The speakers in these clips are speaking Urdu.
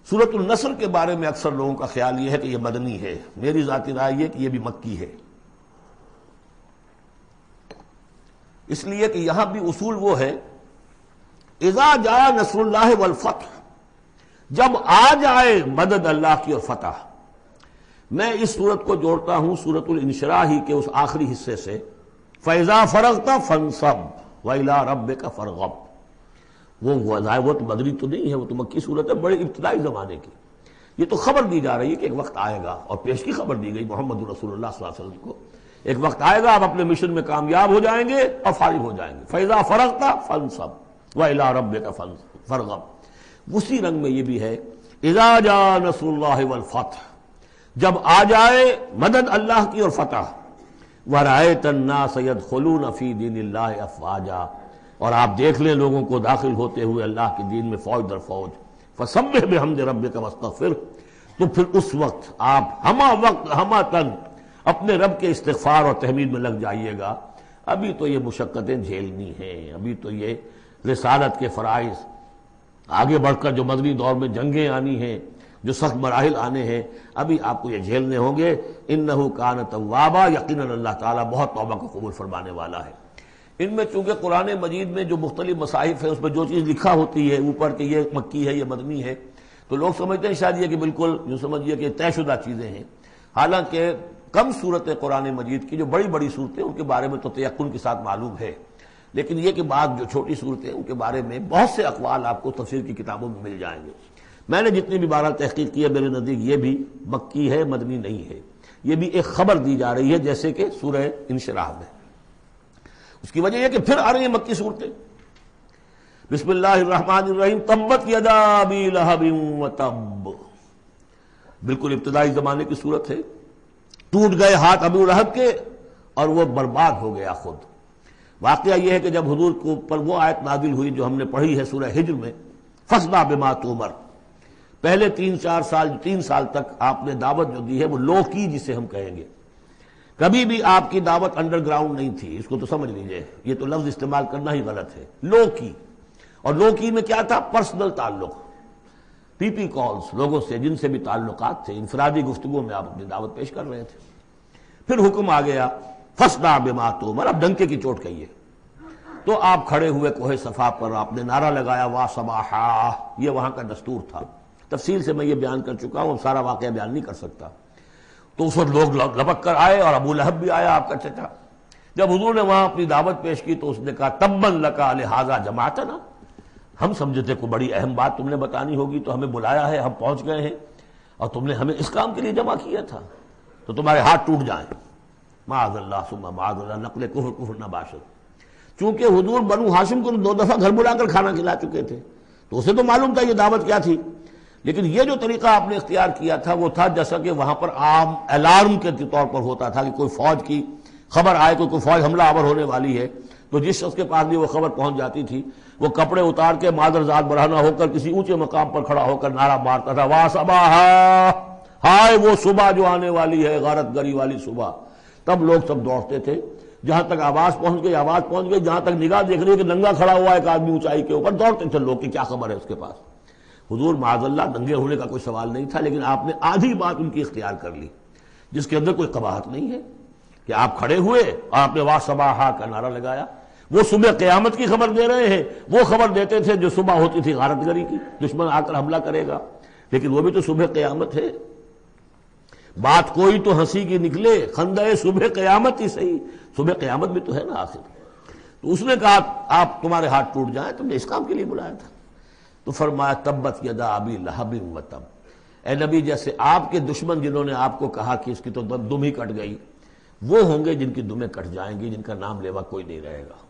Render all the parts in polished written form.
سورۃ النصر کے بارے میں اکثر لوگوں کا خیال یہ ہے کہ یہ مدنی ہے، میری ذاتی رائے یہ کہ یہ بھی مکی ہے، اس لیے کہ یہاں بھی اصول وہ ہے اذا جاء نصر اللہ والفتح، جب آ جائے مدد اللہ کی اور فتح۔ میں اس صورت کو جوڑتا ہوں سورۃ الانشراح ہی کے اس آخری حصے سے، فَإِذَا فَرَغْتَ فَانصَبْ وَإِلَىٰ رَبِّكَ فَارْغَب۔ وہ تو مدنی تو نہیں ہے، وہ تو مکی صورت ہے، بڑے ابتدائی زمانے کی۔ یہ تو خبر دی جا رہی ہے کہ ایک وقت آئے گا، اور پیش کی خبر دی گئی محمد رسول اللہ صلی اللہ علیہ وسلم کو، ایک وقت آئے گا آپ اپنے مشن میں کامیاب ہو جائیں گے اور فارغ ہو جائیں گے۔ فَإِذَا فَرَغْتَ فَانصَبْ وَإِلَىٰ رَبِّكَ فَارْغَب۔ اسی رنگ میں یہ بھی ہے اذا جاء نصر اللہ والفتح، جب آ جائے مدد اللہ کی اور فتح، وَرَأَيْتَ النَّاسَ يَدْخُلُونَ فِي دِينِ اللَّهِ أَفْوَاجًا، اور آپ دیکھ لیں لوگوں کو داخل ہوتے ہوئے اللہ کے دین میں فوج در فوج۔ فَسَبِّحْ بِحَمْدِ رَبِّكَ وَاسْتَغْفِرْ، تو پھر اس وقت آپ ہمہ تن اپنے رب کے استغفار اور تحمید میں لگ جائیے گا۔ ابھی تو یہ مشقتیں جھیلنی ہیں، ابھی تو یہ رسالت کے فرائض، آگے بڑھ کر جو مدنی دور میں جنگیں آنی ہیں، جو سخت مراحل آنے ہیں، ابھی آپ کو یہ جھیلنے ہوں گے۔ انہ کان توابا، یقیناً اللہ تعالیٰ بہت توبہ کو قبول فرمانے والا ہے۔ ان میں چونکہ قرآن مجید میں جو مختلف مصاحف ہیں اس میں جو چیز لکھا ہوتی ہے اوپر کہ یہ مکی ہے یہ مدنی ہے، تو لوگ سمجھتے ہیں شاید یہ کہ بالکل جو سمجھیے کہ طے شدہ چیزیں ہیں، حالانکہ کم صورتیں قرآن مجید کی جو بڑی بڑی صورتیں ان کے بارے میں تو تیقن کے ساتھ معلوم ہے، لیکن یہ کہ بعض جو چھوٹی صورتیں ان کے بارے میں بہت سے اقوال آپ کو تفسیر کی کتابوں میں مل جائیں گے۔ میں نے جتنی بھی بہرحال تحقیق کی ہے، میرے نزدیک یہ بھی مکی ہے، مدنی نہیں ہے، یہ بھی ایک خبر دی جا رہی ہے جیسے کہ سورہ انشراح میں۔ اس کی وجہ یہ کہ پھر آ رہی ہیں مکی صورتیں۔ بسم اللہ الرحمن الرحیم، تبت یدا ابی لہب وتب، بالکل ابتدائی زمانے کی صورت ہے۔ ٹوٹ گئے ہاتھ ابو لہب کے اور وہ برباد ہو گیا خود۔ واقعہ یہ ہے کہ جب حضور کو پر وہ آیت نازل ہوئی جو ہم نے پڑھی ہے سورہ ہجر میں، فاصدع بما تؤمر، پہلے 3 سال تک آپ نے دعوت جو دی ہے وہ لو کی، جسے ہم کہیں گے، کبھی بھی آپ کی دعوت انڈر گراؤنڈ نہیں تھی، اس کو تو سمجھ لیجئے، یہ تو لفظ استعمال کرنا ہی غلط ہے، لو کی۔ اور لو کی میں کیا تھا؟ پرسنل تعلق، پی پی کالز، لوگوں سے جن سے بھی تعلقات تھے، انفرادی گفتگو میں آپ اپنی دعوت پیش کر رہے تھے۔ پھر حکم آ گیا فاصدع بما تؤمر، اب ڈنکے کی چوٹ کہیے۔ تو آپ کھڑے ہوئے کوہ صفا پر، آپ نے نعرہ لگایا وا صباحا، یہ وہاں کا دستور تھا، تفصیل سے میں یہ بیان کر چکا ہوں، اب سارا واقعہ بیان نہیں کر سکتا۔ تو اس وقت لوگ لپک کر آئے اور ابو لہب بھی آیا، آپ کا چچا۔ جب حضور نے وہاں اپنی دعوت پیش کی تو اس نے کہا تبن لکا لہذا جماعتنا، ہم سمجھے تھے کوئی بڑی اہم بات تم نے بتانی ہوگی تو ہمیں بلایا ہے، ہم پہنچ گئے ہیں اور تم نے ہمیں اس کام کے لیے جمع کیا تھا، تو تمہارے ہاتھ ٹوٹ جائیں۔ معاذ اللہ ثم معاذ اللہ، نقل کفر نہ باشد۔ چونکہ حضور بنو ہاشم کو 2 دفعہ گھر بلا کر کھانا کھلا چکے تھے، تو اسے تو معلوم تھا یہ دعوت کیا تھی، لیکن یہ جو طریقہ آپ نے اختیار کیا تھا وہ تھا جیسا کہ وہاں پر عام الارم کے طور پر ہوتا تھا کہ کوئی فوج کی خبر آئے، کوئی فوج حملہ آور ہونے والی ہے، تو جس شخص کے پاس بھی وہ خبر پہنچ جاتی تھی وہ کپڑے اتار کے مادر ذات برہنہ ہو کر کسی اونچے مقام پر کھڑا ہو کر نعرہ مارتا تھا وا صباحا، ہائے وہ صبح جو آنے والی ہے، غارت گری والی صبح۔ تب لوگ سب دوڑتے تھے، جہاں تک آواز پہنچ گئی، جہاں تک نگاہ دیکھ رہی ہے کہ ننگا کھڑا ہوا ہے ایک آدمی اونچائی کے اوپر، دوڑتے تھے لوگ کہ کیا خبر ہے اس کے پاس۔ حضور معاذ اللہ ننگے ہونے کا کوئی سوال نہیں تھا، لیکن آپ نے آدھی بات ان کی اختیار کر لی جس کے اندر کوئی قباحت نہیں ہے، کہ آپ کھڑے ہوئے اور آپ نے وا صباحا کا نعرہ لگایا۔ وہ صبح قیامت کی خبر دے رہے ہیں، وہ خبر دیتے تھے جو صبح ہوتی تھی غارت گری کی، دشمن آ کر حملہ کرے گا، لیکن وہ بھی تو صبح قیامت ہے۔ بات کوئی تو ہنسی کی نکلے، خندہ صبح قیامت ہی صحیح، صبح قیامت بھی تو ہے نا آخر۔ تو اس نے کہا آپ تمہارے ہاتھ ٹوٹ جائیں، تم نے اس کام کے لیے بلایا تھا۔ تو فرمایا تبت یدا ابی لہب وتب، اے نبی جیسے آپ کے دشمن جنہوں نے آپ کو کہا کہ اس کی تو دم ہی کٹ گئی، وہ ہوں گے جن کی دمیں کٹ جائیں گی، جن کا نام لیوا کوئی نہیں رہے گا۔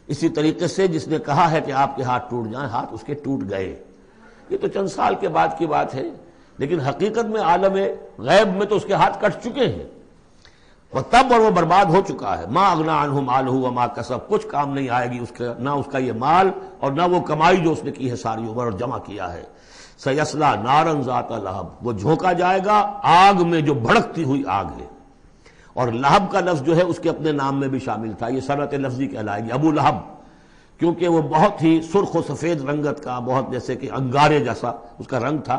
اسی طریقے سے جس نے کہا ہے کہ آپ کے ہاتھ ٹوٹ جائیں، ہاتھ اس کے ٹوٹ گئے۔ یہ تو چند سال کے بعد کی بات ہے، لیکن حقیقت میں عالم غیب میں تو اس کے ہاتھ کٹ چکے ہیں، وہ تب اور وہ برباد ہو چکا ہے۔ ما اغنی عنہ مالہ وما کسب، کچھ کام نہیں آئے گی اس کا، نہ اس کا یہ مال اور نہ وہ کمائی جو اس نے کی ہے ساری عمر اور جمع کیا ہے۔ سیصلی نارا ذات لہب، وہ جھونکا جائے گا آگ میں جو بھڑکتی ہوئی آگ ہے۔ اور لہب کا لفظ جو ہے اس کے اپنے نام میں بھی شامل تھا، یہ صنعت لفظی کہلائے گی ابو لہب، کیونکہ وہ بہت ہی سرخ و سفید رنگت کا، بہت جیسے کہ انگارے جیسا اس کا رنگ تھا،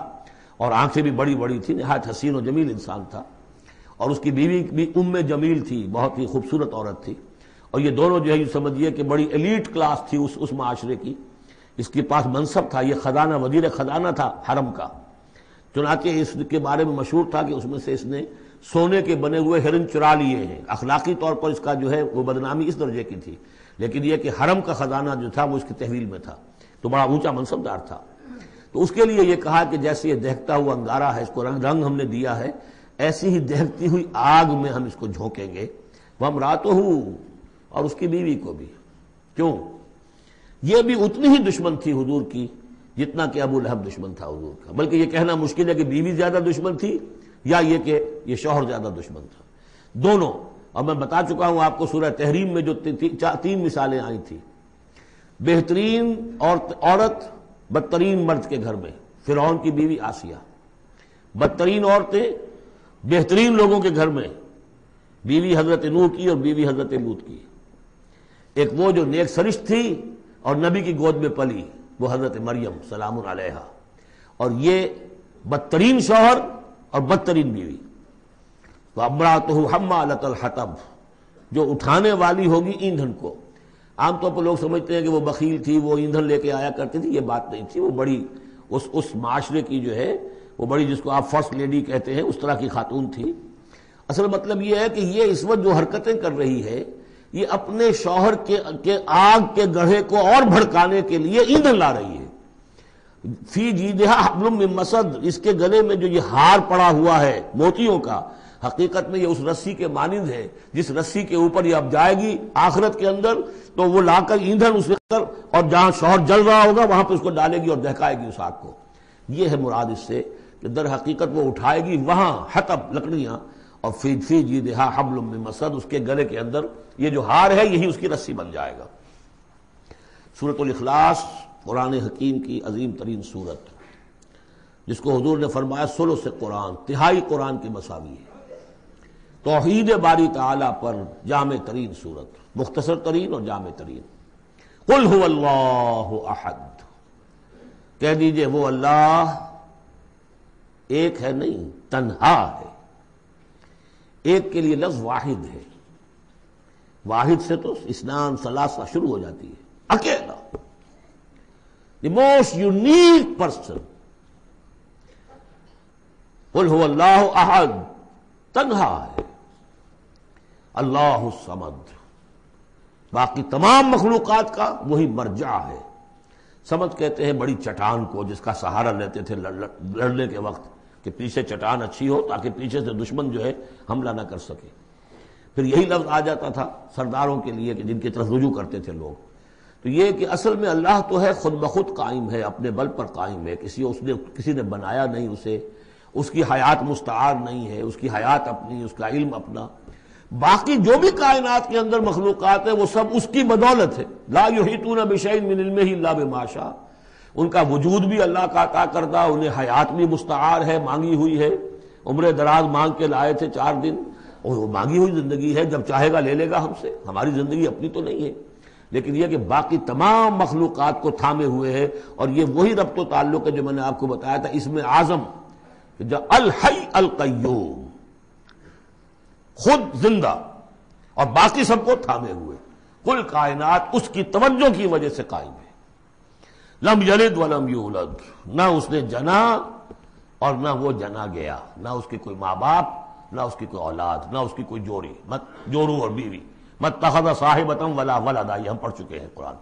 اور آنکھیں بھی بڑی بڑی تھی، نہایت حسین و جمیل انسان تھا، اور اس کی بیوی بھی ام جمیل تھی، بہت ہی خوبصورت عورت تھی، اور یہ دونوں جو ہے یہ سمجھیے کہ بڑی ایلیٹ کلاس تھی اس معاشرے کی، اس کے پاس منصب تھا، یہ خزانہ وزیر خزانہ تھا حرم کا، چنانچہ اس کے بارے میں مشہور تھا کہ اس میں سے اس نے سونے کے بنے ہوئے ہرن چرا لیے ہیں۔ اخلاقی طور پر اس کا جو ہے وہ بدنامی اس درجے کی تھی، لیکن یہ کہ حرم کا خزانہ جو تھا وہ اس کی تحویل میں تھا، تو بڑا اونچا منصب دار تھا۔ تو اس کے لیے یہ کہا کہ جیسے یہ دہکتا ہوا انگارہ ہے، اس کو رنگ ہم نے دیا ہے، ایسی ہی دہکتی ہوئی آگ میں ہم اس کو جھونکیں گے، وامرأتہ، اور اس کی بیوی کو بھی۔ کیوں؟ یہ بھی اتنی ہی دشمن تھی حضور کی جتنا کہ ابو لہب دشمن تھا حضور کا، بلکہ یہ کہنا مشکل ہے کہ بیوی زیادہ دشمن تھی یا یہ کہ یہ شوہر زیادہ دشمن تھا، دونوں۔ اور میں بتا چکا ہوں آپ کو سورہ تحریم میں جو تین مثالیں آئی تھی، بہترین عورت بدترین مرد کے گھر میں، فرعون کی بیوی آسیہ، بدترین عورتیں بہترین لوگوں کے گھر میں، بیوی حضرت نوح کی اور بیوی حضرت لوط کی، ایک وہ جو نیک سرشت تھی اور نبی کی گود میں پلی، وہ حضرت مریم سلام علیہا، اور یہ بدترین شوہر اور بدترین بیوی۔ وامرأتہ حمالۃ الحطب، جو اٹھانے والی ہوگی ایندھن کو۔ عام طور پر لوگ سمجھتے ہیں کہ وہ بخیل تھی، وہ ایندھن لے کے آیا کرتی تھی، یہ بات نہیں تھی، وہ بڑی اس معاشرے کی جو ہے وہ بڑی، جس کو آپ فرسٹ لیڈی کہتے ہیں، اس طرح کی خاتون تھی۔ اصل مطلب یہ ہے کہ یہ اس وقت جو حرکتیں کر رہی ہے، یہ اپنے شوہر کے آگ کے گڑھے کو اور بھڑکانے کے لیے ایندھن لا رہی ہے۔ فی جیدہا حبل من مسد، اس کے گلے میں جو یہ ہار پڑا ہوا ہے موتیوں کا، حقیقت میں یہ اس رسی کے مانند ہے جس رسی کے اوپر یہ اب جائے گی آخرت کے اندر، تو وہ لا کر ایندھن اس پر، اور جہاں شوہر جل رہا ہوگا وہاں پہ اس کو ڈالے گی اور دہکائے گی اس آگ کو۔ یہ ہے مراد اس سے کہ در حقیقت وہ اٹھائے گی وہاں حطب لکڑیاں، اور فی جیدہا حبل من مسد، اس کے گلے کے اندر یہ جو ہار ہے یہی اس کی رسی بن جائے گا۔ سورۃ الاخلاص قرآن حکیم کی عظیم ترین سورت، جس کو حضور نے فرمایا ثلث قرآن، تہائی قرآن کے مساوی ہے، توحید باری تعالی پر جامع ترین سورت، مختصر ترین اور جامع ترین۔ قل هو اللہ احد، کہہ دیجئے وہ اللہ ایک ہے نہیں، تنہا ہے۔ ایک کے لیے لفظ واحد ہے، واحد سے تو اثنان ثلاثہ شروع ہو جاتی ہے، اکیلا، دی موسٹ یونیک پرسن۔ قل هو اللہ احد، تنہا ہے، اللہ الصمد، باقی تمام مخلوقات کا وہی مرجع ہے۔ سمد کہتے ہیں بڑی چٹان کو، جس کا سہارا لیتے تھے لڑنے کے وقت، کہ پیچھے چٹان اچھی ہو تاکہ پیچھے سے دشمن جو ہے حملہ نہ کر سکے۔ پھر یہی لفظ آ جاتا تھا سرداروں کے لیے کہ جن کی طرف رجوع کرتے تھے لوگ۔ تو یہ کہ اصل میں اللہ تو ہے خود بخود قائم ہے، اپنے بل پر قائم ہے، کسی نے بنایا نہیں اسے، اس کی حیات مستعار نہیں ہے، اس کی حیات اپنی، اس کا علم اپنا۔ باقی جو بھی کائنات کے اندر مخلوقات ہیں وہ سب اس کی بدولت ہے۔ لا یحیطون بشیء من علمہ الا بما شاء، ان کا وجود بھی اللہ کا عطا کردہ، انہیں حیات بھی مستعار ہے، مانگی ہوئی ہے۔ عمر دراز مانگ کے لائے تھے 4 دن، اور وہ مانگی ہوئی زندگی ہے، جب چاہے گا لے لے گا ہم سے، ہماری زندگی اپنی تو نہیں ہے۔ لیکن یہ کہ باقی تمام مخلوقات کو تھامے ہوئے ہے، اور یہ وہی ربط و تعلق ہے جو میں نے آپ کو بتایا تھا اس میں اعظم، کہ جو الحی القیوم، خود زندہ اور باقی سب کو تھامے ہوئے، کل کائنات اس کی توجہ کی وجہ سے قائم ہے۔ لم یلد ولم یولد، نہ اس نے جنا اور نہ وہ جنا گیا، نہ اس کے کوئی ماں باپ، نہ اس کی کوئی اولاد، نہ اس کی کوئی جوڑی، جورو اور بیوی، متخذ صاحبۃ ولا ولدا، یہ ہم پڑھ چکے ہیں قرآن۔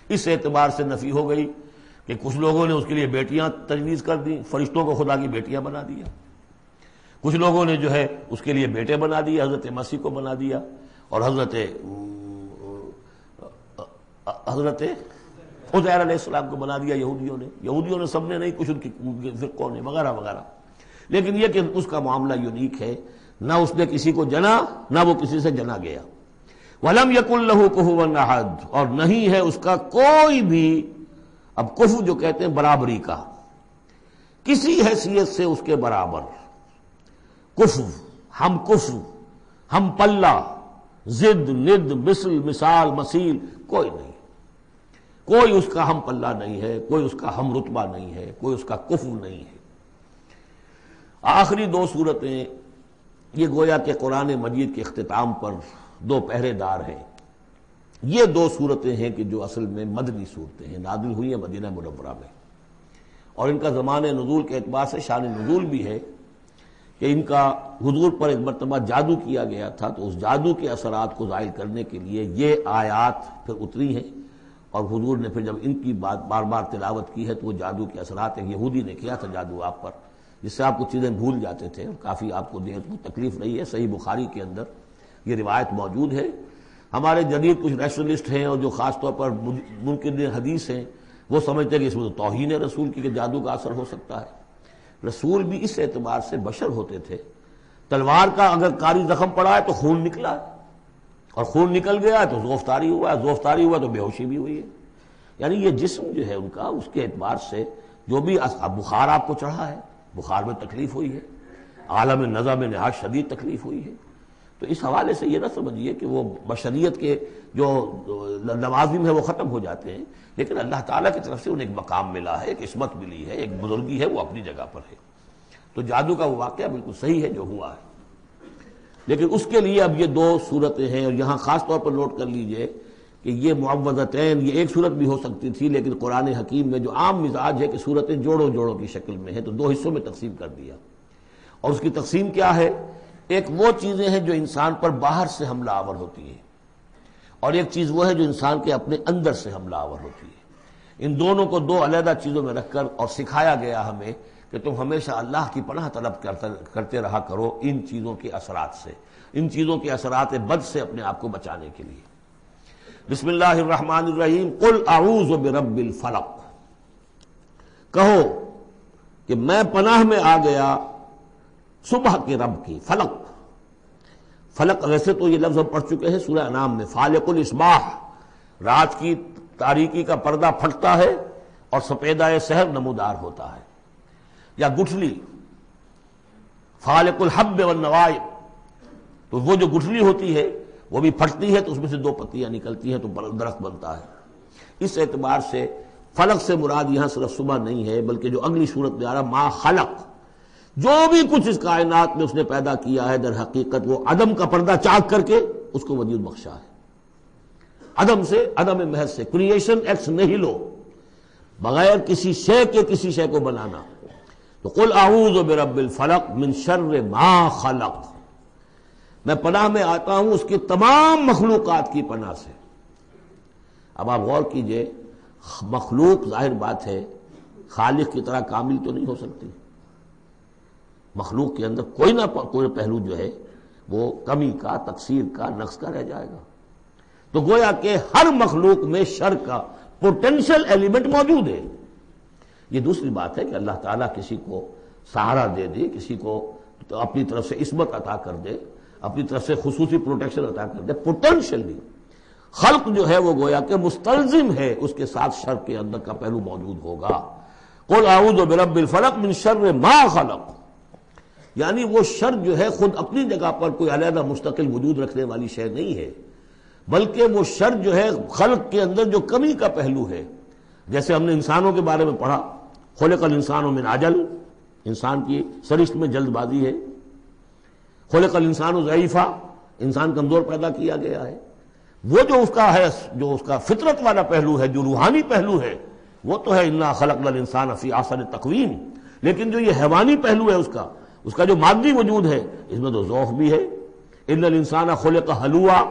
اس اعتبار سے نفی ہو گئی کہ کچھ لوگوں نے اس کے لیے بیٹیاں تجویز کر دی، فرشتوں کو خدا کی بیٹیاں بنا دیا، کچھ لوگوں نے جو ہے اس کے لیے بیٹے بنا دیے، حضرت مسیح کو بنا دیا، اور حضرت عزیر علیہ السلام کو بنا دیا یہودیوں نے سب نے نہیں، کچھ ان کی فرقوں نے وغیرہ وغیرہ۔ لیکن یہ کہ اس کا معاملہ یونیک ہے، نہ اس نے کسی کو جنا نہ وہ کسی سے جنا گیا۔ وَلَمْ يَكُنْ لَهُ كُفُوًا أَحَدٌ، اور نہیں ہے اس کا کوئی بھی، اب کفو جو کہتے ہیں برابری کا، کسی حیثیت سے اس کے برابر، کفو، ہم پلہ، ضد، ند، مثل، مثال، مثیل، کوئی نہیں۔ کوئی اس کا ہم پلہ نہیں ہے، کوئی اس کا ہم رتبہ نہیں ہے، کوئی اس کا کفو نہیں ہے۔ آخری دو صورتیں یہ گویا کہ قرآن مجید کے اختتام پر دو پہرے دار ہیں۔ یہ دو صورتیں ہیں کہ جو اصل میں مدنی صورتیں ہیں، نازل ہوئی ہیں مدینہ منورہ میں، اور ان کا زمان نزول کے اعتبار سے شان نزول بھی ہے کہ ان کا حضور پر ایک مرتبہ جادو کیا گیا تھا، تو اس جادو کے اثرات کو زائل کرنے کے لیے یہ آیات پھر اتری ہیں، اور حضور نے پھر جب ان کی بات بار بار تلاوت کی ہے تو وہ جادو کے اثرات، ایک یہودی نے کیا تھا جادو آپ پر، جس سے آپ کچھ چیزیں بھول جاتے تھے، کافی آپ کو دیر کو تکلیف رہی ہے۔ صحیح بخاری کے اندر یہ روایت موجود ہے۔ ہمارے جدید کچھ ریشنلسٹ ہیں اور جو خاص طور پر منکرین حدیث ہیں، وہ سمجھتے ہیں کہ اس میں تو توہین ہے رسول کی کہ جادو کا اثر ہو سکتا ہے۔ رسول بھی اس اعتبار سے بشر ہوتے تھے، تلوار کا اگر کاری زخم پڑا ہے تو خون نکلا ہے، اور خون نکل گیا ہے تو زوفتاری ہوا ہے، زوفتاری ہوا تو بے ہوشی بھی ہوئی ہے۔ یعنی یہ جسم جو ہے ان کا، اس کے اعتبار سے جو بھی بخار آپ کو چڑھا ہے، بخار میں تکلیف ہوئی ہے، عالم نزع میں نہایت شدید تکلیف ہوئی ہے، تو اس حوالے سے یہ نہ سمجھیے کہ وہ بشریت کے جو لوازم ہے وہ ختم ہو جاتے ہیں، لیکن اللہ تعالیٰ کی طرف سے انہیں ایک مقام ملا ہے، ایک عصمت ملی ہے، ایک بزرگی ہے، وہ اپنی جگہ پر ہے۔ تو جادو کا وہ واقعہ بالکل صحیح ہے جو ہوا ہے، لیکن اس کے لیے اب یہ دو صورتیں ہیں، اور یہاں خاص طور پر نوٹ کر لیجئے کہ یہ معوذتین، یہ ایک صورت بھی ہو سکتی تھی، لیکن قرآن حکیم میں جو عام مزاج ہے کہ صورتیں جوڑوں جوڑوں کی شکل میں ہیں، تو دو حصوں میں تقسیم کر دیا۔ اور اس کی تقسیم کیا ہے؟ ایک وہ چیزیں ہیں جو انسان پر باہر سے حملہ آور ہوتی ہیں، اور ایک چیز وہ ہے جو انسان کے اپنے اندر سے حملہ آور ہوتی ہے۔ ان دونوں کو دو علیحدہ چیزوں میں رکھ کر اور سکھایا گیا ہمیں کہ تم ہمیشہ اللہ کی پناہ طلب کرتے رہا کرو ان چیزوں کے اثرات سے، ان چیزوں کے اثرات بد سے اپنے آپ کو بچانے کے لیے۔ بسم اللہ الرحمن الرحیم، قل اعوذ برب الفلق، کہو کہ میں پناہ میں آ گیا صبح کے رب کی۔ فلق، فلق ویسے تو یہ لفظ ہم پڑھ چکے ہیں سورہ انعام میں، فالق الاصباح، رات کی تاریکی کا پردہ پھٹتا ہے اور سپیدہ سحر نمودار ہوتا ہے، یا گٹھلی، فالق الحب والنوائب، تو وہ جو گٹھلی ہوتی ہے وہ بھی پھٹتی ہے تو اس میں سے دو پتیاں نکلتی ہیں تو درخت بنتا ہے۔ اس اعتبار سے فلق سے مراد یہاں صرف صبح نہیں ہے، بلکہ جو اگلی صورت میں آ رہا ما خلق، جو بھی کچھ اس کائنات میں اس نے پیدا کیا ہے در حقیقت وہ عدم کا پردہ چاک کر کے اس کو وجود بخشا ہے، عدم سے، عدم محض سے، کریشن ایکس نہیلو، بغیر کسی شے کے کسی شے کو بنانا۔ تو قل اعوذ برب الفلق من شر ما خلق، میں پناہ میں آتا ہوں اس کی تمام مخلوقات کی پناہ سے۔ اب آپ غور کیجئے، مخلوق ظاہر بات ہے خالق کی طرح کامل تو نہیں ہو سکتی، مخلوق کے اندر کوئی نہ کوئی پہلو جو ہے وہ کمی کا، تقصیر کا، نقص کا رہ جائے گا، تو گویا کہ ہر مخلوق میں شر کا پوٹینشل ایلیمنٹ موجود ہے۔ یہ دوسری بات ہے کہ اللہ تعالیٰ کسی کو سہارا دے دے، کسی کو اپنی طرف سے عصمت عطا کر دے، اپنی طرف سے خصوصی پروٹیکشن عطا کر دے، پوٹینشلی خلق جو ہے وہ گویا کہ مستلزم ہے، اس کے ساتھ شر کے اندر کا پہلو موجود ہوگا۔ قل اعوذ برب الفلق من شر ما خلق، یعنی وہ شر جو ہے خود اپنی جگہ پر کوئی علیحدہ مستقل وجود رکھنے والی شے نہیں ہے، بلکہ وہ شر جو ہے خلق کے اندر جو کمی کا پہلو ہے، جیسے ہم نے انسانوں کے بارے میں پڑھا، خلق الانسان من عجل، انسان کی سرشت میں جلد بازی ہے، خلق الانسان ضعیفا، انسان کمزور پیدا کیا گیا ہے۔ وہ جو اس کا ہے، جو اس کا فطرت والا پہلو ہے، جو روحانی پہلو ہے، وہ تو ہے انا خلقنا الانسان فی احسن تقویم، لیکن جو یہ حیوانی پہلو ہے اس کا جو مادی وجود ہے، اس میں تو ذوق بھی ہے۔ ان الانسان خلق ہلوعا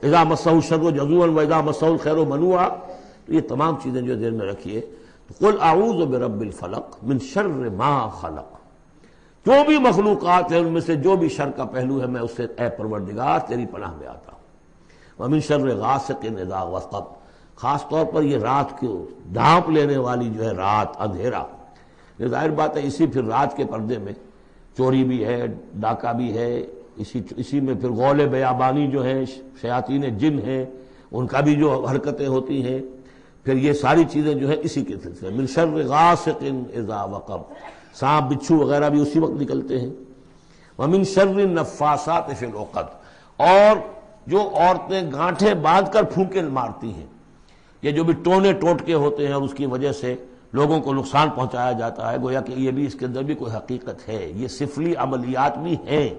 اذا مسہ الشر جزوعا واذا مسہ الخیر منوعا، تو یہ تمام چیزیں جو ذہن میں رکھیے۔ قل اعوذ برب الفلق من شر ما خلق، جو بھی مخلوقات ہیں ان میں سے جو بھی شر کا پہلو ہے میں اس سے اے پروردگار تیری پناہ میں آتا ہوں۔ ومن شر غاسق اذا وقب، خاص طور پر یہ رات کو ڈھانپ لینے والی جو ہے رات، اندھیرا، یہ ظاہر بات ہے اسی پھر رات کے پردے میں چوری بھی ہے، ڈاکہ بھی ہے، اسی میں پھر غول بیابانی جو ہے، شیاطین جن ہیں ان کا بھی جو حرکتیں ہوتی ہیں، پھر یہ ساری چیزیں جو ہے اسی کے سلسلے من شر غاسق اذا وقب، سانپ بچھو وغیرہ بھی اسی وقت نکلتے ہیں۔ ومن شر النفاثات فی العقد، اور جو عورتیں گانٹھیں باندھ کر پھونکے مارتی ہیں، یہ جو بھی ٹونے ٹوٹکے ہوتے ہیں اور اس کی وجہ سے لوگوں کو نقصان پہنچایا جاتا ہے، گویا کہ یہ بھی اس کے اندر بھی کوئی حقیقت ہے، یہ سفلی عملیات بھی ہیں،